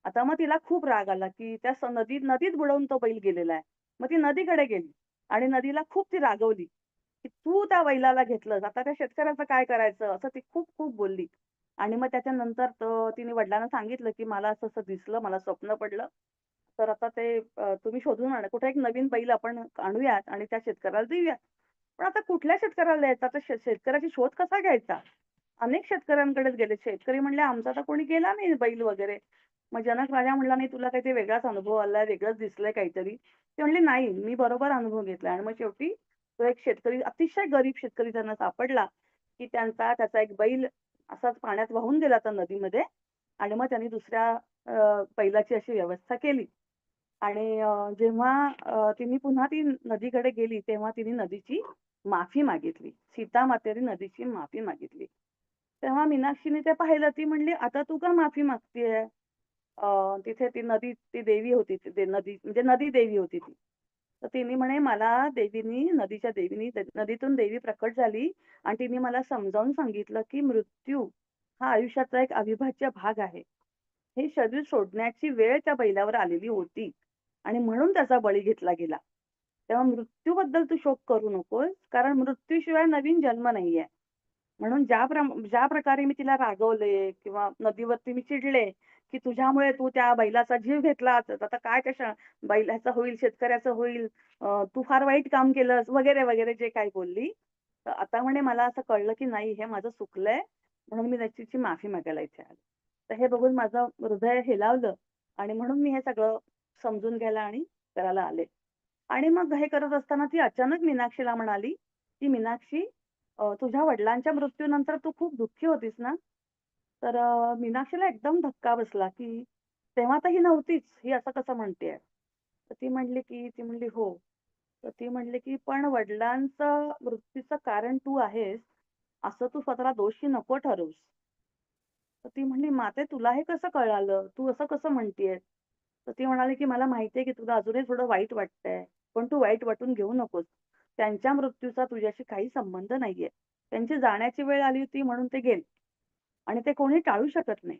आता मग तिला खूप राग आला, की त्या नदीत बुडवून तो बैल गेलेला आहे. मग ती नदीकडे गेली आणि नदीला खूप ती रागवली, की "तू त्या बैलाला घेतलंस, आता त्या शेतकऱ्याचं काय करायचं?" असं ती खूप-खूप बोलली. आणि मग त्याच्यानंतर तिने वडिलांना सांगितलं, की "मला असं-असं दिसलं, मला स्वप्न पडलं. तर आता ते तुम्ही शोधून आणा. कुठे एक नवीन बैल आपण आणूयात आणि त्या शेतकऱ्याला देऊयात." पण आता कुठल्या शेतकऱ्याला द्यायचा? आता शेतकऱ्याची शोध कसा घ्यायचा? अनेक शेतकऱ्यांकडेच गेले. शेतकरी म्हणले, "आमचा तर कोणी गेला नाही बैल वगैरे." मग जनक राजा म्हणला, "नाही, तुला काहीतरी वेगळाच अनुभव आलाय, वेगळंच दिसलंय काहीतरी." ते म्हणले, "नाही, मी बरोबर अनुभव घेतलाय." आणि मग शेवटी तो एक शेतकरी, अतिशय गरीब शेतकरी त्यांना सापडला, की त्याचा एक बैल असाच पाण्यात वाहून गेला होता नदीमध्ये आणि मग त्यांनी दुसऱ्या बैलाची अशी व्यवस्था केली. आणि जेव्हा तिने पुन्हा ती नदीकडे गेली, तेव्हा तिने नदीची माफी मागितली. सीता मातेने नदीची माफी मागितली. तेव्हा मीनाक्षीने ते पाहिलं. ती म्हणली, "आता तू का माफी मागतीये?" तिथे ती देवी होती. ती नदी म्हणजे नदी देवी होती ती. तर तिने म्हणे, "मला नदीच्या देवीनी नदीतून देवी प्रकट झाली आणि तिने मला समजावून सांगितलं, की मृत्यू हा आयुष्याचा एक अविभाज्य भाग आहे. हे शरीर सोडण्याची वेळ त्या बैलावर आलेली होती आणि म्हणून त्याचा बळी घेतला गेला. तेव्हा मृत्यूबद्दल तू शोक करू नकोस, कारण मृत्यूशिवाय नवीन जन्म नाहीये. म्हणून ज्या प्रकारे मी तिला रागवले किंवा नदीवरती मी चिडले, की तुझ्यामुळे तू त्या बैलाचा जीव घेतलास, आता काय त्या बैलाचं होईल, शेतकऱ्याचं होईल, तू फार वाईट काम केलंस वगैरे, वगैरे जे काही बोलली. तर आता म्हणे मला असं कळलं, की नाही हे माझं चुकलंय, म्हणून मी त्याची माफी मागायला इथे आले. तर हे बघून माझं हृदय हेलावलं आणि म्हणून मी हे सगळं समजून घ्यायला आणि करायला आले. आणि मग हे करत असताना ती अचानक मीनाक्षीला म्हणाली, की "मीनाक्षी, तुझ्या वडिलांच्या मृत्यूनंतर तू खूप दुःखी होतीस ना?" तर मीनाक्षीला एकदम धक्का बसला, की तेव्हा तर ही नव्हतीच. ही असं कसं म्हणतेय? तर ती म्हणली, "हो." तर ती म्हणली, की "पण वडिलांचं मृत्यूचं कारण तू आहेस, असं तू स्वतःला दोषी नको ठरवूस." तर ती म्हणली, "माते, तुला हे कसं कळालं? तू असं कसं म्हणतीयेस?" तर ती म्हणाली, की "मला माहिती आहे, की तुला अजूनही थोडं वाईट वाटतंय. पण तू वाईट वाटून घेऊ नकोस. त्यांच्या मृत्यूचा तुझ्याशी काही संबंध नाहीये. त्यांची जाण्याची वेळ आली होती म्हणून ते गेले आणि ते कोणी टाळू शकत नाही."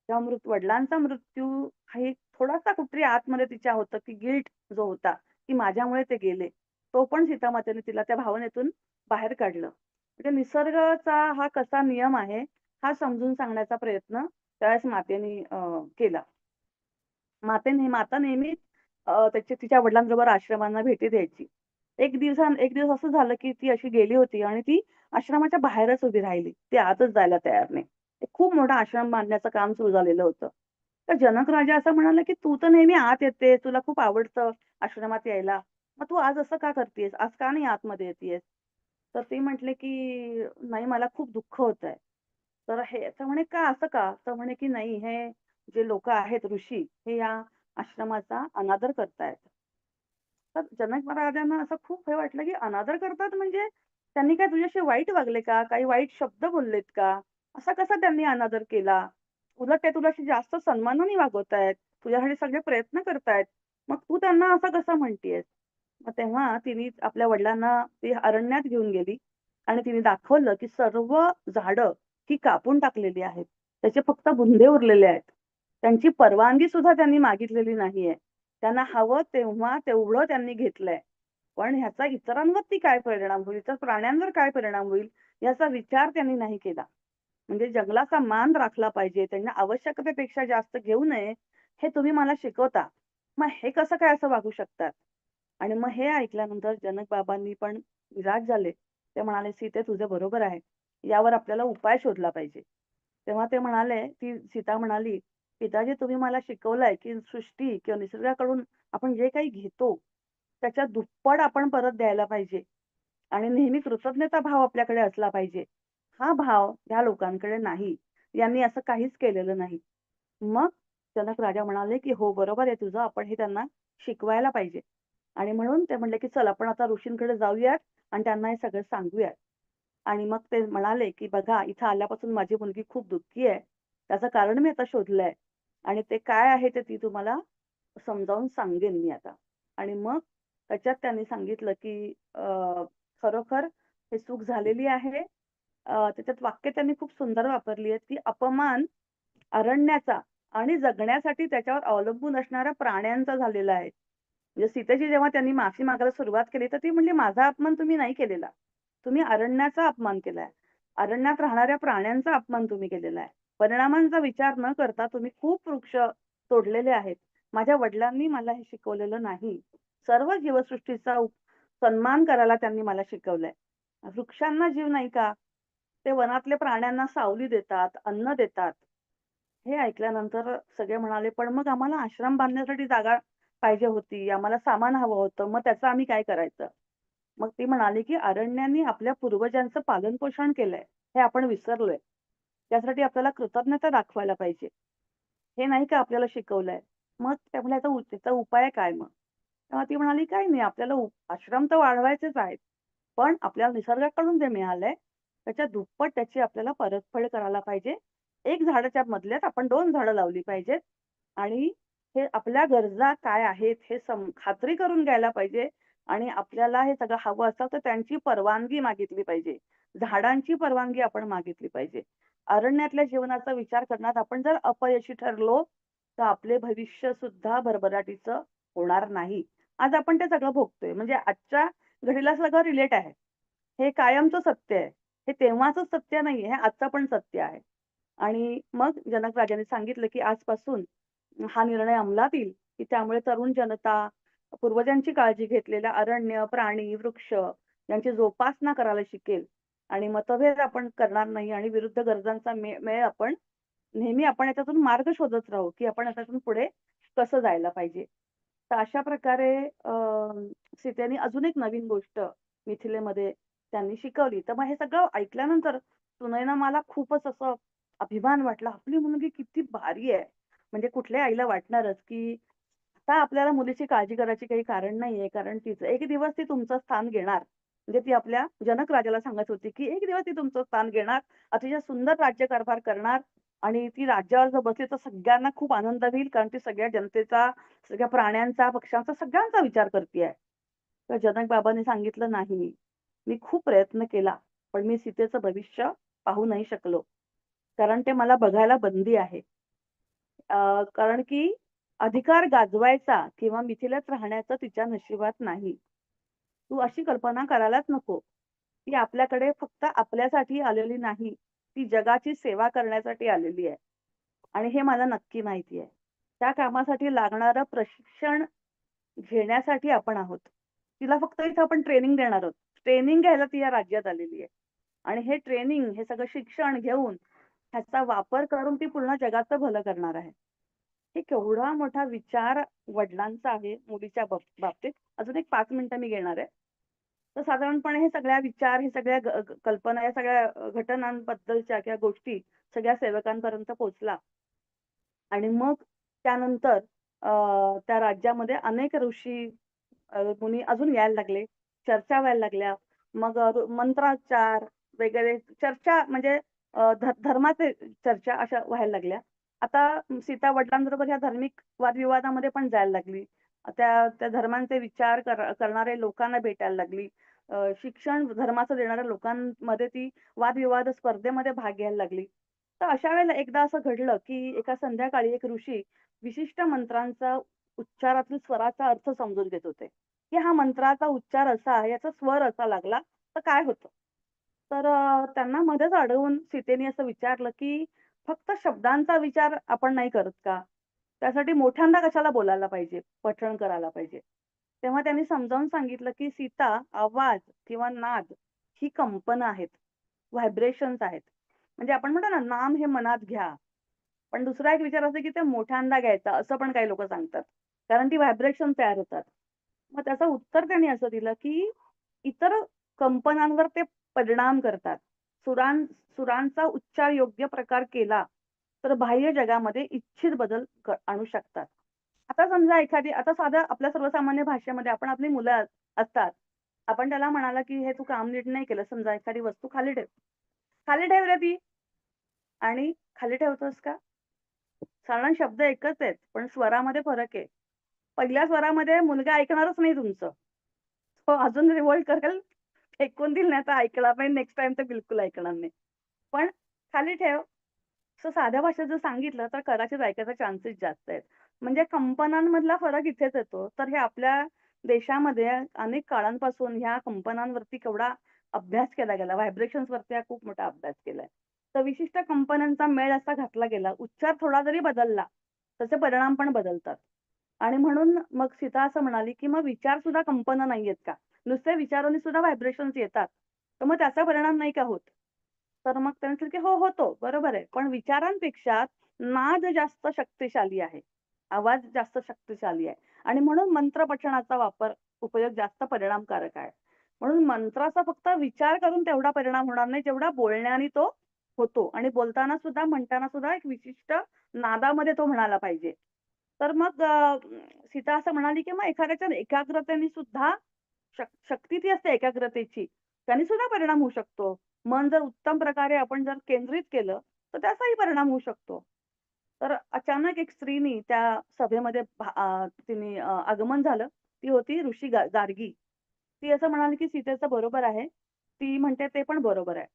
तेव्हा वडिलांचा मृत्यू हा एक थोडासा कुठेतरी आतमध्ये तिच्या होतं, की गिल्ट जो होता, की माझ्यामुळे ते गेले. तो पण सीतामातेने तिला त्या भावनेतून बाहेर काढलं. म्हणजे निसर्गाचा हा कसा नियम आहे, हा समजून सांगण्याचा प्रयत्न त्यावेळेस मातेने केला. माता नेहमीच तिच्या वडिलांबरोबर आश्रमांना भेटी द्यायची. एक दिवस असं झालं, की ती अशी गेली होती आणि ती आश्रमाच्या बाहेरच उभी राहिली. ती आतच जायला तयार नाही. एक खूप मोठा आश्रम बांधण्याचं काम सुरू झालेलं होतं. तर जनक राजा असं म्हणाला, की "तू तर नेहमी आत येतेस, तुला खूप आवडतं आश्रमात यायला. मग तू आज असं का करतीयेस? आज का नाही आतमध्ये येतीयेस?" तर ते म्हटले, की "नाही, मला खूप दुःख होतंय." तर हे तर म्हणे, "का असं का?" तर म्हणे, की "नाही, हे जे लोकं आहेत ऋषी, हे या आश्रमाचा अनादर करतायत." तर जनक महाराजांना असं खूप हे वाटलं, की अनादर करतात म्हणजे त्यांनी काय तुझ्याशी वाईट वागले का? काही वाईट शब्द बोललेत का? असा कसा त्यांनी अनादर केला? उलट ते तुझ्याशी जास्त सन्मानाने वागवतायत. तुझ्यासाठी सगळे प्रयत्न करतायत. मग तू त्यांना असं कसं म्हणतीयेस? मग तेव्हा तिने आपल्या वडिलांना ती अरण्यात घेऊन गेली आणि तिने दाखवलं, की सर्व झाडं ही कापून टाकलेली आहेत. त्याचे फक्त बुंदे उरलेले आहेत. त्यांची परवानगी सुद्धा त्यांनी मागितलेली नाहीये. त्यांना हवं तेव्हा तेवढं त्यांनी घेतलंय. पण ह्याचा इतरांवरती काय परिणाम होईल, इतर प्राण्यांवर काय परिणाम होईल, याचा विचार त्यांनी नाही केला. म्हणजे जंगलाचा मान राखला पाहिजे, त्यांना आवश्यकतेपेक्षा जास्त घेऊ नये, हे तुम्ही मला शिकवता. मग हे कसं काय असं वागू शकतात? आणि मग हे ऐकल्यानंतर जनक बाबांनी पण निराश झाले. ते म्हणाले, "सीते तुझं बरोबर आहे. यावर आपल्याला उपाय शोधला पाहिजे." तेव्हा ते म्हणाले, ती सीता म्हणाली, "पिताजी तुम्ही मला शिकवलंय, की सृष्टी किंवा निसर्गाकडून आपण जे काही घेतो, त्याच्या दुप्पट आपण परत द्यायला पाहिजे आणि नेहमी कृतज्ञता भाव आपल्याकडे असला पाहिजे. हा भाव ह्या लोकांकडे नाही. यांनी असं काहीच केलेलं नाही." मग जनक राजा म्हणाले, की "हो, बरोबर आहे तुझं. आपण हे त्यांना शिकवायला पाहिजे." आणि म्हणून ते म्हणले, की "चल आपण आता ऋषींकडे जाऊयात आणि त्यांना हे सगळं सांगूयात." आणि मग ते म्हणाले, की "बघा इथं आल्यापासून माझी मुलगी खूप दुःखी आहे. त्याचं कारण मी आता शोधलंय आणि ते काय आहे ते ती तुम्हाला समजावून सांगेन मी आता." आणि मग त्याच्यात त्यांनी सांगितलं, की खरोखर हे चूक झालेली आहे. त्याच्यात वाक्य त्यांनी खूप सुंदर वापरली आहेत, की अपमान अरण्याचा आणि जगण्यासाठी त्याच्यावर अवलंबून असणाऱ्या प्राण्यांचा झालेला आहे. म्हणजे सीतेची जेव्हा त्यांनी माफी मागायला सुरुवात केली, तर ती म्हणली, "माझा अपमान तुम्ही नाही केलेला. तुम्ही अरण्याचा अपमान केलाय. अरण्यात राहणाऱ्या प्राण्यांचा अपमान तुम्ही केलेला आहे. परिणामांचा विचार न करता तुम्ही खूप वृक्ष तोडलेले आहेत. माझ्या वडिलांनी मला हे शिकवलेलं नाही. सर्व जीवसृष्टीचा सन्मान करायला त्यांनी मला शिकवलंय. वृक्षांना जीव नाही का? ते वनातल्या प्राण्यांना सावली देतात, अन्न देतात." हे ऐकल्यानंतर सगळे म्हणाले, "पण मग आम्हाला आश्रम बांधण्यासाठी जागा पाहिजे होती. आम्हाला सामान हवं होतं. मग त्याचं आम्ही काय करायचं?" मग ती म्हणाली, की "अरण्यांनी आपल्या पूर्वजांचं पालनपोषण केलंय. हे आपण विसरलोय. त्यासाठी आपल्याला कृतज्ञता दाखवायला पाहिजे. हे नाही का आपल्याला शिकवलंय." मग त्या म्हणल्या, "त्याचा उपाय काय मग?" तेव्हा ती म्हणाली, "काही नाही. आपल्याला आश्रम तर वाढवायचेच आहेत. पण आपल्याला निसर्गाकडून जे मिळालंय, त्याच्या दुप्पट त्याची आपल्याला परतफेड करायला पाहिजे. एक झाडाच्या बदल्यात आपण 2 झाडं लावली पाहिजेत आणि हे आपल्या गरजा काय आहेत हे खात्री करून घ्यायला पाहिजे आणि आपल्याला हे सगळं हवं असेल तर त्यांची परवानगी मागितली पाहिजे. झाडांची परवानगी आपण मागितली पाहिजे. अरण्यातल्या जीवनाचा विचार करण्यात आपण जर अपयशी ठरलो, तर आपले भविष्य सुद्धा भरभराटीचं होणार नाही." आज आपण ते सगळं भोगतोय. म्हणजे आजच्या घडीला सगळं रिलेट आहे. हे कायमचं सत्य आहे. हे तेव्हाचं सत्य नाहीये, हे आजचं पण सत्य आहे. आणि मग जनक राजांनी सांगितलं, की आजपासून हा निर्णय अंमलात येईल, की त्यामुळे तरुण जनता पूर्वजांची काळजी घेतलेल्या अरण्य, प्राणी, वृक्ष यांची जोपासना करायला शिकेल आणि मतभेद आपण करणार नाही आणि विरुद्ध गरजांचा मेळ आपण नेहमी आपण याच्यातून मार्ग शोधत राहू, की आपण याच्यातून पुढे कसं जायला पाहिजे. तर अशा प्रकारे सीतेने अजून एक नवीन गोष्ट मिथिलेमध्ये त्यांनी शिकवली. तर मग हे सगळं ऐकल्यानंतर सुनयना मला खूपच असं अभिमान वाटला. आपली मुलगी किती भारी आहे. म्हणजे कुठल्याही आईला वाटणारच, की आता आपल्याला मुलीची काळजी करायची काही कारण नाहीये. कारण तिचं एक दिवस ती तुमचं स्थान घेणार. म्हणजे ती आपल्या जनक राजाला सांगत होती, की एक दिवस ती तुमचं स्थान घेणार, अतिशय सुंदर राज्यकारभार करणार आणि ती राज्यावर जर बसली तर सगळ्यांना खूप आनंद होईल. कारण ती सगळ्या जनतेचा, सगळ्या प्राण्यांचा, पक्ष्यांचा सगळ्यांचा विचार करतीये. तर जनक बाबांनी सांगितलं, "नाही, मी खूप प्रयत्न केला, पण मी सीतेचं भविष्य पाहू नाही शकलो. कारण ते मला बघायला बंदी आहे. कारण की अधिकार गाजवायचा किंवा मिथिलेत राहण्याचं तिच्या नशिबात नाही. तू अशी कल्पना करायलाच नको. ती आपल्याकडे फक्त आपल्यासाठी आलेली नाही. ती जगाची सेवा करण्यासाठी आलेली आहे. आणि हे मला नक्की माहिती आहे. त्या कामासाठी लागणारं प्रशिक्षण घेण्यासाठी आपण आहोत. तिला फक्त इथं आपण ट्रेनिंग देणार आहोत. ट्रेनिंग घ्यायला ती या राज्यात आलेली आहे. आणि हे ट्रेनिंग, हे सगळं शिक्षण घेऊन ह्याचा वापर करून ती पूर्ण जगाचं भलं करणार आहे. हे केवढा मोठा विचार वडिलांचा आहे मुलीच्या बाबतीत. अजून एक 5 मिनिटं मी घेणार आहे. तर साधारणपणे हे सगळ्या विचार, हे सगळ्या कल्पना, या सगळ्या घटनांबद्दलच्या किंवा गोष्टी सगळ्या सेवकांपर्यंत पोहोचला. आणि मग त्यानंतर त्या राज्यामध्ये अनेक ऋषी मुनी अजून यायला लागले, चर्चा व्हायला लागल्या. मग मंत्राचार वगैरे चर्चा, म्हणजे धर्माचे चर्चा अशा व्हायला लागल्या. आता सीता वडिलांबरोबर ह्या धार्मिक वादविवादामध्ये पण जायला लागली. त्या त्या धर्मांचे विचार करणारे लोकांना भेटायला लागली. शिक्षण धर्माचं देणाऱ्या लोकांमध्ये ती वादविवाद स्पर्धेमध्ये भाग घ्यायला लागली. तर अशा वेळेला एकदा असं घडलं की एका संध्याकाळी एक ऋषी विशिष्ट मंत्रांचा उच्चारातील स्वराचा अर्थ समजून घेत होते, की हा मंत्राचा उच्चार असा आहे, याचा स्वर असा लागला तर काय होतं. तर त्यांना मध्येच अडवून सीतेने असं विचारलं की फक्त शब्दांचा विचार आपण नाही करत का? त्यासाठी मोठ्यांदा कशाला बोलायला पाहिजे, पठण करायला पाहिजे. तेव्हा त्यांनी समजावून सांगितलं की सीता, आवाज किंवा नाद ही कंपनं आहेत, व्हायब्रेशन्स आहेत. म्हणजे आपण म्हणतो ना, नाम हे मनात घ्या. पण दुसरा एक विचार असतो की ते मोठ्यांदा घ्यायचा, असं पण काही लोक सांगतात, कारण ती व्हायब्रेशन तयार होतात. मग त्याचं उत्तर त्यांनी असं दिलं की इतर कंपनांवर ते परिणाम करतात. सुरांचा उच्चार योग्य प्रकार केला तर बाह्य जगामध्ये इच्छित बदल आणू शकतात. आता समजा आता साध्या आपल्या सर्वसामान्य भाषेमध्ये आपण आपली मुलं असतात, आपण त्याला म्हणाला की हे तू काम नीट नाही केलं. समजा एखादी वस्तू खाली ठेव, खाली ठेव रे ती, आणि खाली ठेवतोस का? साधारण शब्द एकच आहेत, पण स्वरामध्ये फरक आहे. पहिल्या स्वरामध्ये मुलगा ऐकणारच नाही तुमचं, तो अजून रिव्होल्ट करेल, फेकून दिल नाही तर ऐकला पण नेक्स्ट टाइम तर बिलकुल ऐकणार नाही. पण खाली ठेव असं साध्या भाषेत जर सांगितलं तर कदाचित ऐकायचा चान्सेस जास्त आहेत. म्हणजे कंपनांमधला फरक इथेच येतो. तर हे आपल्या देशामध्ये अनेक काळांपासून ह्या कंपनांवरती केवढा अभ्यास केला गेला, व्हायब्रेशन्स वरती हा खूप मोठा अभ्यास केलाय. तर विशिष्ट कंपन्यांचा मेळ असा घातला गेला, उच्चार थोडा जरी बदलला त्याचे परिणाम पण बदलतात. आणि म्हणून मग सीता असं म्हणाली की मग विचार सुद्धा कंपना नाहीयेत का? नुसते विचारांनी सुद्धा व्हायब्रेशन्स येतात, तर मग त्याचा परिणाम नाही का होत? तर मग त्यांनी सांगितलं की हो, होतो, बरोबर आहे. पण विचारांपेक्षा नाद जास्त शक्तिशाली आहे, आवाज जास्त शक्तिशाली आहे. आणि म्हणून मंत्रपठणाचा उपयोग जास्त परिणामकारक आहे. म्हणून मंत्राचा फक्त विचार करून तेवढा परिणाम होणार नाही जेवढा बोलण्याने तो होतो. आणि बोलताना सुद्धा, म्हणताना सुद्धा एक विशिष्ट नादामध्ये तो म्हणाला पाहिजे. तर मग सीता असं म्हणाली की मग एखाद्याच्या एकाग्रतेने सुद्धा, शक्ती ती असते एकाग्रतेची, त्याने सुद्धा परिणाम होऊ शकतो. मन जर उत्तम प्रकारे आपण जर केंद्रित केलं तर त्याचाही परिणाम होऊ शकतो. तर अचानक एक स्त्रीनी त्या सभेमध्ये तिने आगमन झालं. ती होती ऋषी गार्गी. ती असं म्हणाली की सीतेचं बरोबर आहे. ती म्हणते ते पण बरोबर आहे.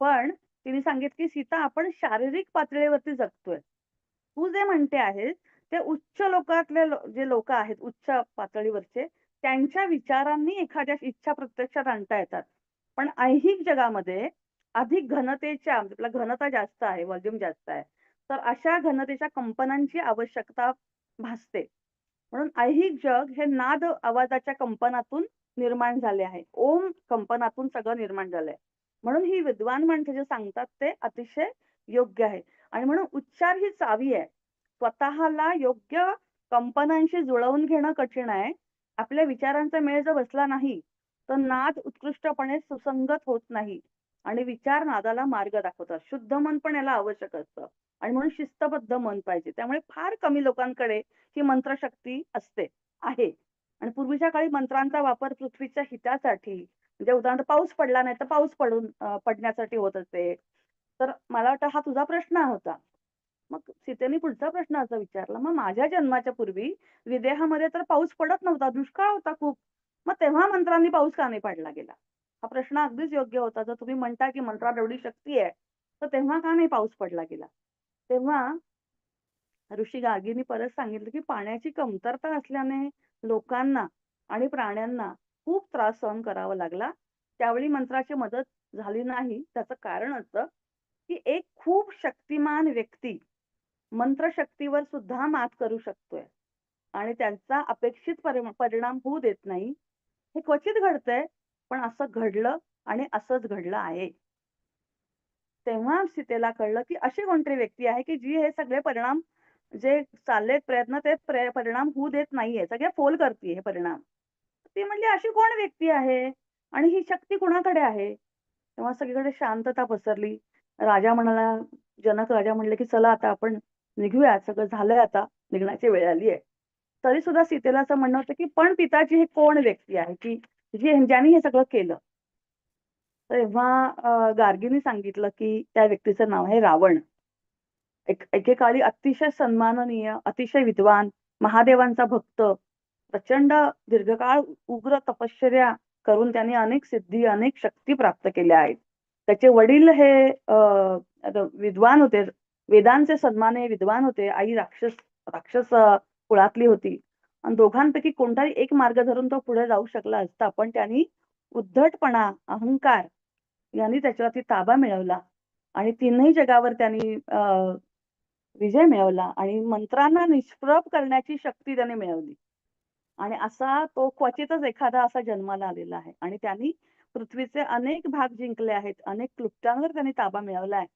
पण तिने सांगितलं की सीता, आपण शारीरिक पातळीवरती जगतोय. तू जे म्हणते आहेस ते उच्च लोकातले जे लोक आहेत, उच्च पातळीवरचे, त्यांच्या विचारांनी एखाद्या इच्छा प्रत्यक्षात आणता येतात. पण ऐहिक जगामध्ये अधिक घनतेच्या, आपला घनता जास्त आहे, व्हॉल्यूम जास्त आहे, तर अशा घनतेच्या कंपनांची आवश्यकता भासते. म्हणून ऐहिक जग हे नाद आवाजाच्या कंपनातून निर्माण झाले आहे. ओम कंपनातून सगळं निर्माण झालंय. म्हणून ही विद्वान माणसं जे सांगतात ते अतिशय योग्य आहे. आणि म्हणून उच्चार ही चावी आहे. स्वतःला योग्य कंपनांशी जुळवून घेणं कठीण आहे. आपल्या विचारांचा मेळ जर बसला नाही तर नाद उत्कृष्टपणे सुसंगत होत नाही आणि विचार नादाला मार्ग दाखवतात. शुद्ध मन पण याला आवश्यक असतं. आणि म्हणून शिस्तबद्ध मन पाहिजे. त्यामुळे फार कमी लोकांकडे ही मंत्रशक्ती आहे. आणि पूर्वीच्या काळी मंत्रांचा वापर पृथ्वीच्या हितासाठी, म्हणजे उदाहरणार्थ पाऊस पडला नाही तर पाऊस पडण्यासाठी होत असे. तर मला वाटतं हा तुझा प्रश्न होता. मग सीतेने पुढचा प्रश्न असा विचारला, मग माझ्या जन्माच्या पूर्वी विदेहामध्ये तर पाऊस पडत नव्हता, दुष्काळ होता खूप, मग तेव्हा मंत्रांनी पाऊस का नाही पाडला गेला? हा प्रश्न अगदीच योग्य होता. जर तुम्ही म्हणता की मंत्रात एवढी शक्ती आहे तर तेव्हा का नाही पाऊस पडला गेला? तेव्हा ऋषी गार्गींनी परत सांगितलं की पाण्याची कमतरता असल्याने लोकांना आणि प्राण्यांना खूप त्रास सहन करावा लागला. त्यावेळी मंत्राची मदत झाली नाही. त्याचं कारण असं की एक खूप शक्तिमान व्यक्ती मंत्रशक्तीवर सुद्धा मात करू शकतोय आणि त्यांचा अपेक्षित परिणाम होऊ देत नाही. हे क्वचित घडतंय, पण असं घडलं आणि असंच घडलं आहे. तेव्हा सीतेला कळलं की अशी कोणतरी व्यक्ती आहे की जी हे सगळे परिणाम जे चाललेत प्रयत्न ते परिणाम होऊ देत नाहीये, सगळे फोल करते हे परिणाम. ती म्हणली अशी कोण व्यक्ती आहे आणि ही शक्ती कुणाकडे आहे? तेव्हा सगळीकडे शांतता पसरली. राजा म्हणाला, जनक राजा म्हणले की चला आता आपण निघूया, सगळं झालंय आता, निघण्याची वेळ आली आहे. तरी सुद्धा सीतेला असं म्हणणं होतं की पण पिताची ही कोण व्यक्ती आहे की ज्याने हे सगळं केलं? तेव्हा गार्गीने सांगितलं की त्या व्यक्तीचं नाव आहे रावण. एकेकाळी अतिशय सन्माननीय, अतिशय विद्वान, महादेवांचा भक्त, प्रचंड दीर्घकाळ उग्र तपश्चर्या करून त्यांनी अनेक सिद्धी, अनेक शक्ती प्राप्त केल्या आहेत. त्याचे वडील हे विद्वान होते, वेदांचे सन्माननीय विद्वान होते. आई राक्षस कुळातली होती आणि दोघांपैकी कोणताही एक मार्ग धरून तो पुढे जाऊ शकला असता, पण त्यांनी उद्धटपणा, अहंकार यांनी त्याच्यावरती ताबा मिळवला आणि तीनही जगावर त्यांनी विजय मिळवला आणि मंत्रांना निष्प्रभ करण्याची शक्ती त्याने मिळवली. आणि असा तो क्वचितच एखादा असा जन्माला आलेला आहे आणि त्यांनी पृथ्वीचे अनेक भाग जिंकले आहेत, अनेक क्लुप्तांवर त्यांनी ताबा मिळवला आहे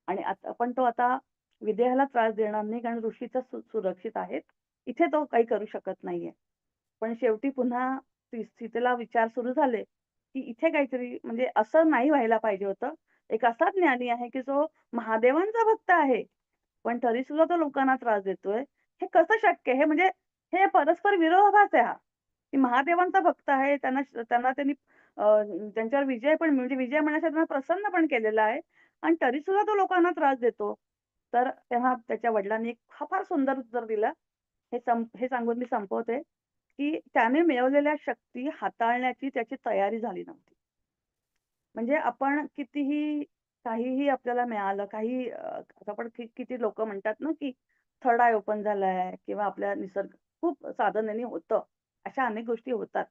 आणि पण तो आता विदेहाला त्रास देणार नाही कारण ऋषीच सुरक्षित आहेत, इथे तो काही करू शकत नाहीये. पण शेवटी पुन्हा सीतेला विचार सुरू झाले की इथे काहीतरी म्हणजे असं नाही व्हायला पाहिजे होतं. एक असा ज्ञानी आहे की जो महादेवांचा भक्त आहे, पण तरी सुद्धा तो लोकांना त्रास देतोय. हे कसं शक्य आहे? म्हणजे हे परस्पर विरोधाभास आहे हा, की महादेवांचा भक्त आहे, त्यांना त्यांनी त्यांच्यावर विजय पण म्हणजे विजय मिळण्यासाठी त्यांना प्रसन्न पण केलेला आहे आणि तरी सुद्धा तो लोकांना त्रास देतो. तर तेव्हा त्याच्या वडिलांनी एक फार सुंदर उत्तर दिलं. हे सांगून मी संपवते, की त्याने मिळवलेल्या शक्ती हाताळण्याची त्याची तयारी झाली नव्हती. म्हणजे आपण कितीही काहीही आपल्याला मिळालं, काही आता आपण किती लोकं म्हणतात ना, की थर्ड आय ओपन झालाय किंवा आपल्या निसर्ग खूप साधनेने होतं. अशा अनेक गोष्टी होतात.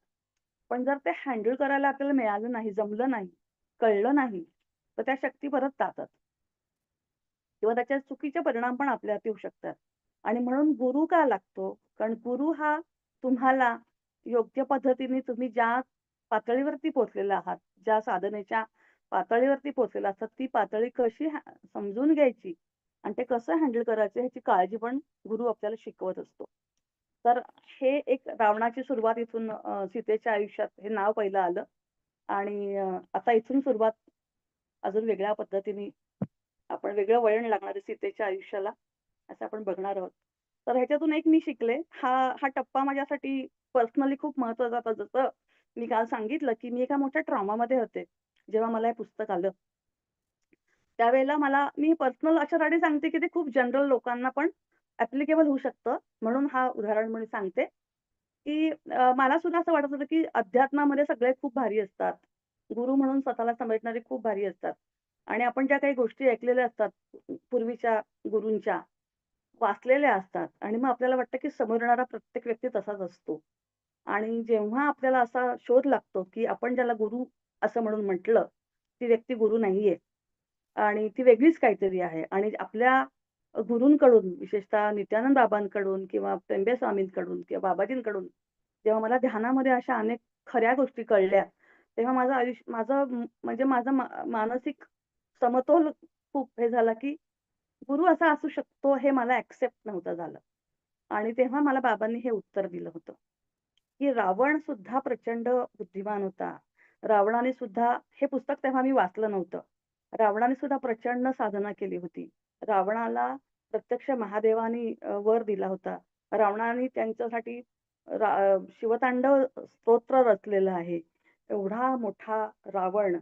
पण जर ते हँडल करायला आपल्याला मिळालं नाही, जमलं नाही, कळलं नाही, तर त्या शक्ती परत जातात किंवा त्याचे चुकीचे परिणाम पण आपल्यावरती होऊ शकतात. आणि म्हणून गुरु का लागतो? कारण गुरु हा तुम्हाला योग्य पद्धतीने तुम्ही ज्या पातळीवरती पोहोचलेला आहात, ज्या साधनेच्या पातळीवरती पोहोचलेला असतात, ती पातळी कशी समजून घ्यायची आणि ते कसं हँडल करायचं ह्याची काळजी पण गुरु आपल्याला शिकवत असतो. तर हे एक रावणाची सुरुवात इथून सीतेच्या आयुष्यात हे नाव पहिलं आलं आणि आता इथून सुरुवात अजून वेगळ्या पद्धतीने आपण वेगळं वळण लागणार आहे सीतेच्या आयुष्याला, असं आपण बघणार आहोत. तर ह्याच्यातून एक मी शिकले, हा टप्पा माझ्यासाठी पर्सनली खूप महत्वाचा होता. जसं मी काल सांगितलं, की मी एका मोठ्या ट्रॉमामध्ये होते, जेव्हा मला हे पुस्तक आलं. त्यावेळेला मी पर्सनल अशासाठी सांगते, की ते खूप जनरल लोकांना पण ॲप्लिकेबल होऊ शकतं. म्हणून हा उदाहरण म्हणून सांगते, की मला सुद्धा असं वाटत होतं, की अध्यात्मामध्ये सगळे खूप भारी असतात. गुरु म्हणून स्वतःला समजणारे खूप भारी असतात. आणि आपण ज्या काही गोष्टी ऐकलेल्या असतात पूर्वीच्या गुरूंच्या, वाचलेल्या असतात आणि मग आपल्याला वाटतं, की समोर येणारा प्रत्येक व्यक्ती तसाच असतो. आणि जेव्हा आपल्याला असा शोध लागतो, की आपण ज्याला गुरु असं म्हणून म्हटलं, ती व्यक्ती गुरु नाहीये आणि ती वेगळीच काहीतरी आहे आणि आपल्या गुरूंकडून विशेषतः नित्यानंद बाबांकडून किंवा त्र्यंबे स्वामींकडून किंवा बाबाजींकडून जेव्हा मला ध्यानामध्ये अशा अनेक खऱ्या गोष्टी कळल्या, तेव्हा म्हणजे माझा मानसिक समतोल खूप हे झाला, की गुरु असा असू शकतो हे मला ॲक्सेप्ट नव्हतं झालं. आणि तेव्हा मला बाबांनी हे उत्तर दिलं होतं, की रावण सुद्धा प्रचंड बुद्धिमान होता. रावणाने सुद्धा हे पुस्तक तेव्हा मी वाचलं नव्हतं. रावणाने सुद्धा प्रचंड साधना केली होती. रावणाला प्रत्यक्ष महादेवाने वर दिला होता. रावणाने त्यांच्यासाठी शिवतांडव स्तोत्र रचलेलं आहे. एवढा मोठा रावण,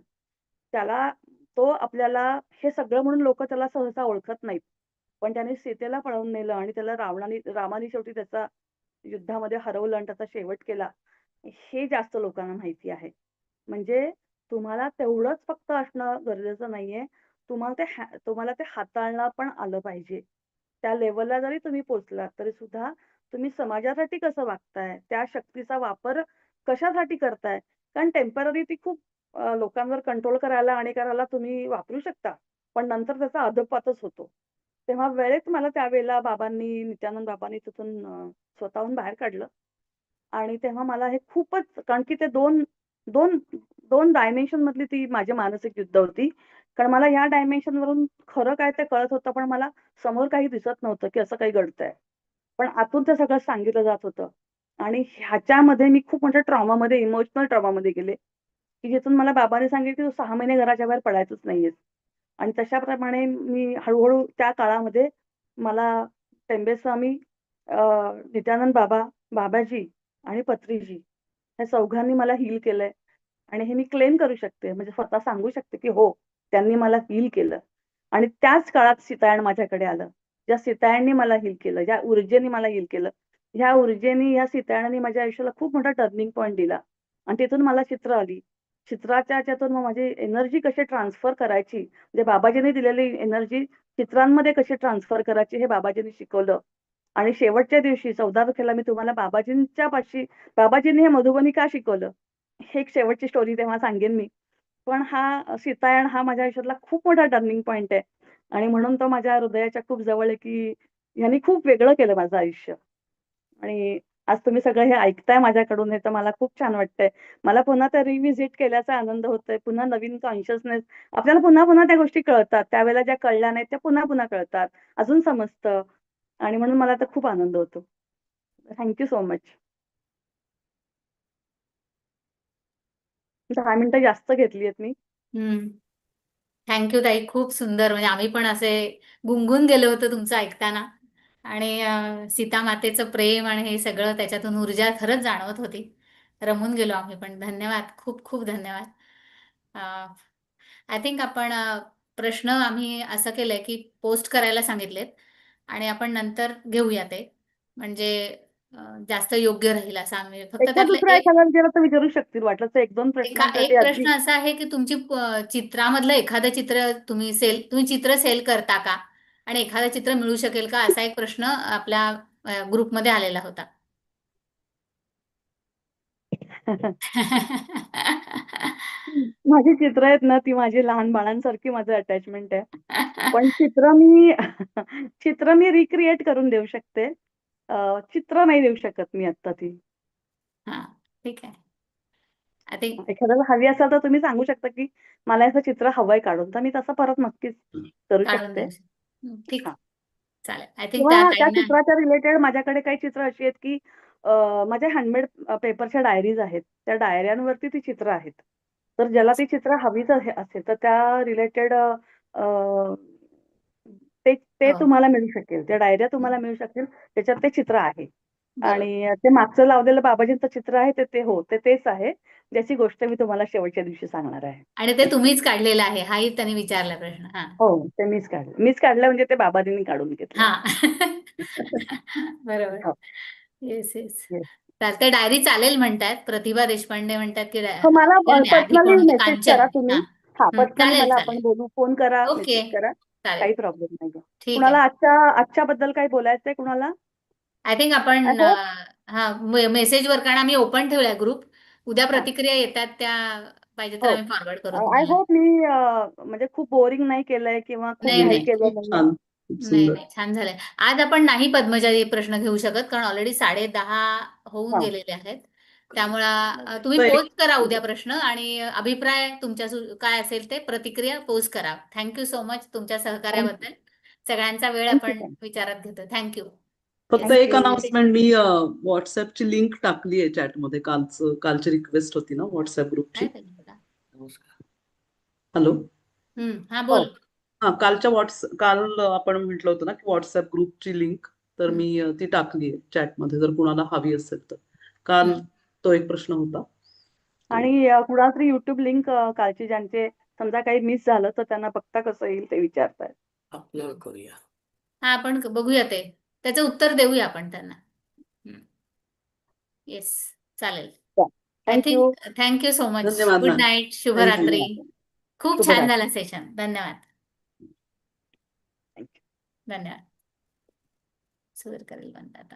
आपल्याला हे सगळं म्हणून लोकं त्याला सहसा ओळखत नाहीत. पण त्याने सीतेला पळवून नेलं आणि त्याला रामाने शेवटी त्याचा युद्धामध्ये हरवलं आणि त्याचा शेवट केला. हे जास्त लोकांना माहिती आहे. म्हणजे तुम्हाला तेवढंच फक्त असणं गरजेचं नाहीये. तुम्हाला ते हाताळणं पण आलं पाहिजे. त्या लेव्हलला जरी तुम्ही पोहोचलात तरी सुद्धा तुम्ही समाजासाठी कसं वागताय, त्या शक्तीचा वापर कशासाठी करताय. कारण टेम्पररी ती खूप लोकांवर कंट्रोल करायला तुम्ही वापरू शकता. पण नंतर त्याचा अधःपातच होतो. तेव्हा वेळेत मला त्यावेळेला नित्यानंद बाबांनी तिथून स्वतःहून बाहेर काढलं आणि तेव्हा मला हे खूपच कारण की ते दोन डायमेन्शन मधली ती माझी मानसिक युद्ध होती. कारण मला ह्या डायमेन्शन वरून खरं काय ते कळत होतं, पण मला समोर काही दिसत नव्हतं की असं काही घडतंय. पण आतून ते सगळं सांगितलं जात होतं. आणि ह्याच्यामध्ये मी खूप मोठ्या ट्रॉमामध्ये, इमोशनल ट्रॉमामध्ये गेले, की जिथून मला बाबांनी सांगितलं, की "तू 6 महिने घराच्या बाहेर पडायचंच नाहीयेस." आणि तशाप्रमाणे मी हळू त्या काळामध्ये मला टेंबेस्वामी, नित्यानंद बाबा, बाबाजी आणि पत्रीजी ह्या चौघांनी मला हील केलंय. आणि हे मी क्लेम करू शकते, म्हणजे स्वतः सांगू शकते, की हो, त्यांनी मला हील केलं. आणि त्याच काळात सीतायण माझ्याकडे आलं. ज्या सीतायणनी मला हील केलं, ज्या ऊर्जेने मला हील केलं, ह्या ऊर्जेने, ह्या सीतायणाने माझ्या आयुष्याला खूप मोठा टर्निंग पॉइंट दिला. आणि तिथून मला चित्र आली. चित्राच्या ह्याच्यातून मग माझी एनर्जी कशी ट्रान्सफर करायची, म्हणजे बाबाजींनी दिलेली एनर्जी चित्रांमध्ये कशी ट्रान्सफर करायची हे बाबाजींनी शिकवलं. आणि शेवटच्या दिवशी 14 तारखेला मी तुम्हाला बाबाजींच्या पाशी, बाबाजींनी हे मधुबनी का शिकवलं, हे एक शेवटची स्टोरी तेव्हा सांगेन मी. पण हा सीतायण हा माझ्या आयुष्यातला खूप मोठा टर्निंग पॉइंट आहे. आणि म्हणून तो माझ्या हृदयाच्या खूप जवळ आहे, की ह्यानी खूप वेगळं केलं माझं आयुष्य. आणि आज तुम्ही सगळं हे ऐकताय माझ्याकडून, हे तर मला खूप छान वाटतंय. मला पुन्हा ते रिव्हिजिट केल्याचा आनंद होतोय. पुन्हा नवीन कॉन्शियसनेस, आपल्याला पुन्हा-पुन्हा त्या गोष्टी कळतात. त्यावेळेला ज्या कळल्या नाहीत त्या पुन्हा-पुन्हा कळतात. अजून समजतं. आणि म्हणून मला तर खूप आनंद होतो. Thank so much. 10 मिनिटं जास्त घेतली आहेत मी. थँक्यू ताई, खूप सुंदर. म्हणजे आम्ही पण असे गुंगून गेलो होतो तुमचं ऐकताना. आणि सीता मातेचं प्रेम आणि हे सगळं त्याच्यातून ऊर्जा खरंच जाणवत होती. रमून गेलो आम्ही पण. धन्यवाद, खूप खूप धन्यवाद. आय थिंक आपण प्रश्न आम्ही असं केलंय की पोस्ट करायला सांगितलेत आणि आपण नंतर घेऊया ते, म्हणजे जास्त योग्य राहील असं आम्ही फक्त एका त्यातलं दुसरा एखादा विचारला तर विचारू शकतील. वाटलं तर 1-2 प्रश्नांसाठी एक अगदी. प्रश्न असा आहे की तुमची चित्रामधलं एखादं चित्र तुम्ही चित्र सेल करता का आणि एखादं चित्र मिळू शकेल का, असा एक प्रश्न आपल्या ग्रुपमध्ये आलेला होता. माझी चित्र आहेत ना, ती माझी लहान बाळांसारखी माझं अटॅचमेंट आहे. पण चित्र मी चित्र मी रिक्रिएट करून देऊ शकते. चित्र नाही देऊ शकत मी आत्ता ती. हा, ठीक आहे. आय थिंक एखाद्याला हवी असेल तर तुम्ही सांगू शकता, की मला याचं चित्र हवंय काढून, तर मी तसं परत नक्कीच करू काढून शकते. देऊ ठीक हां. चालेल. आय थिंक किंवा त्या ताईंना चित्राच्या रिलेटेड माझ्याकडे काही चित्र अशी आहेत, की माझ्या हँडमेड पेपरच्या डायरीज आहेत. त्या डायऱ्यांवरती ती चित्र आहेत. तर ज्याला ती चित्र हवीच असेल तर त्या रिलेटेड ते ते हो, तुम्हाला मिळू शकेल. त्या डायऱ्या तुम्हाला मिळू शकतील. त्याच्यात ते चित्र आहे. बरोबर. आणि ते मागचं लावलेलं बाबाजींचं चित्र आहे ते तेच आहे. ज्याची गोष्ट मी तुम्हाला शेवटच्या दिवशी सांगणार आहे. आणि ते तुम्हीच काढलेलं आहे, हाही त्यांनी विचारला प्रश्न. हा हो, ते मीच काढलं. मीच काढलं म्हणजे ते बाबाजींनी काढून घेतलंय. हा बरोबर. हो, येस येस. येस. ते डायरी चालेल म्हणतात. प्रतिभा देशपांडे म्हणतात की हो, मला नाही, आधी पर्सनली कोण मेसेज कांचन. करा तुम्ही. हा, पर्सनली चालेल मला चालेल. आपण बोलू. फोन करा, ओके, मेसेज करा. चालेल. काही प्रॉब्लेम नाहीये. ठीक कुणाला आहे. आजच्याबद्दल काही बोलायचंय कुणाला? आय थिंक आय आपण होप मेसेजवर, कारण आम्ही ओपन ठेवलाय ग्रुप. उद्या हां. प्रतिक्रिया येतात त्या पाहिजे तर हो. आम्ही फॉरवर्ड करू आय तुम्हाला. होप मी म्हणजे खूप बोरिंग नाही केलंय किंवा खूप नाही घाई नाही केलं खूप नाहीये. छान, खूप नाही सुंदर. नाही, छान झालंय. आज आपण नाही पद्मजा हे प्रश्न घेऊ शकत, कारण ऑलरेडी 10:30 होऊन हां. गेलेले आहेत. त्यामुळे तुम्ही तर एक पोस्ट करा उद्या प्रश्न आणि अभिप्राय तुमच्या काय असेल ते प्रतिक्रिया पोस्ट करा. थँक्यू सो मच तुमच्या थँक सहकार्याबद्दल. सगळ्यांचा वेळ थँक यू. आपण विचारात घेतो. थँक्यू. फक्त येस. एक थँक यू. अनाउन्समेंट, मी व्हॉट्सअपची लिंक टाकली आहे चॅटमध्ये. कालची रिक्वेस्ट होती ना व्हॉट्सअप ग्रुपची. काय पाहिजे तुला? हॅलो. हा, हो. बोल. काल आपण म्हटलं होतं ना की व्हॉट्सअप ग्रुपची लिंक, तर मी ती टाकली आहे चॅटमध्ये, जर कुणाला हवी असेल तर. काल तो एक प्रश्न होता. आणि कुणाला तरी युट्यूब लिंक कालची, ज्यांचे समजा काही मिस झालं तर त्यांना बघता कसं येईल ते विचारतायत. अपलोड करूया. हा, आपण बघूया ते. त्याचं उत्तर देऊया आपण त्यांना. येस, चालेल. I thank you. Think thank you so much. धन्यवाद गुड मॅम. Night, thank you. शुभरात्री. खूप छान शुभरात्री. झालं सेशन. धन्यवाद. Thank you. धन्यवाद. सुरू करेल बंद आता.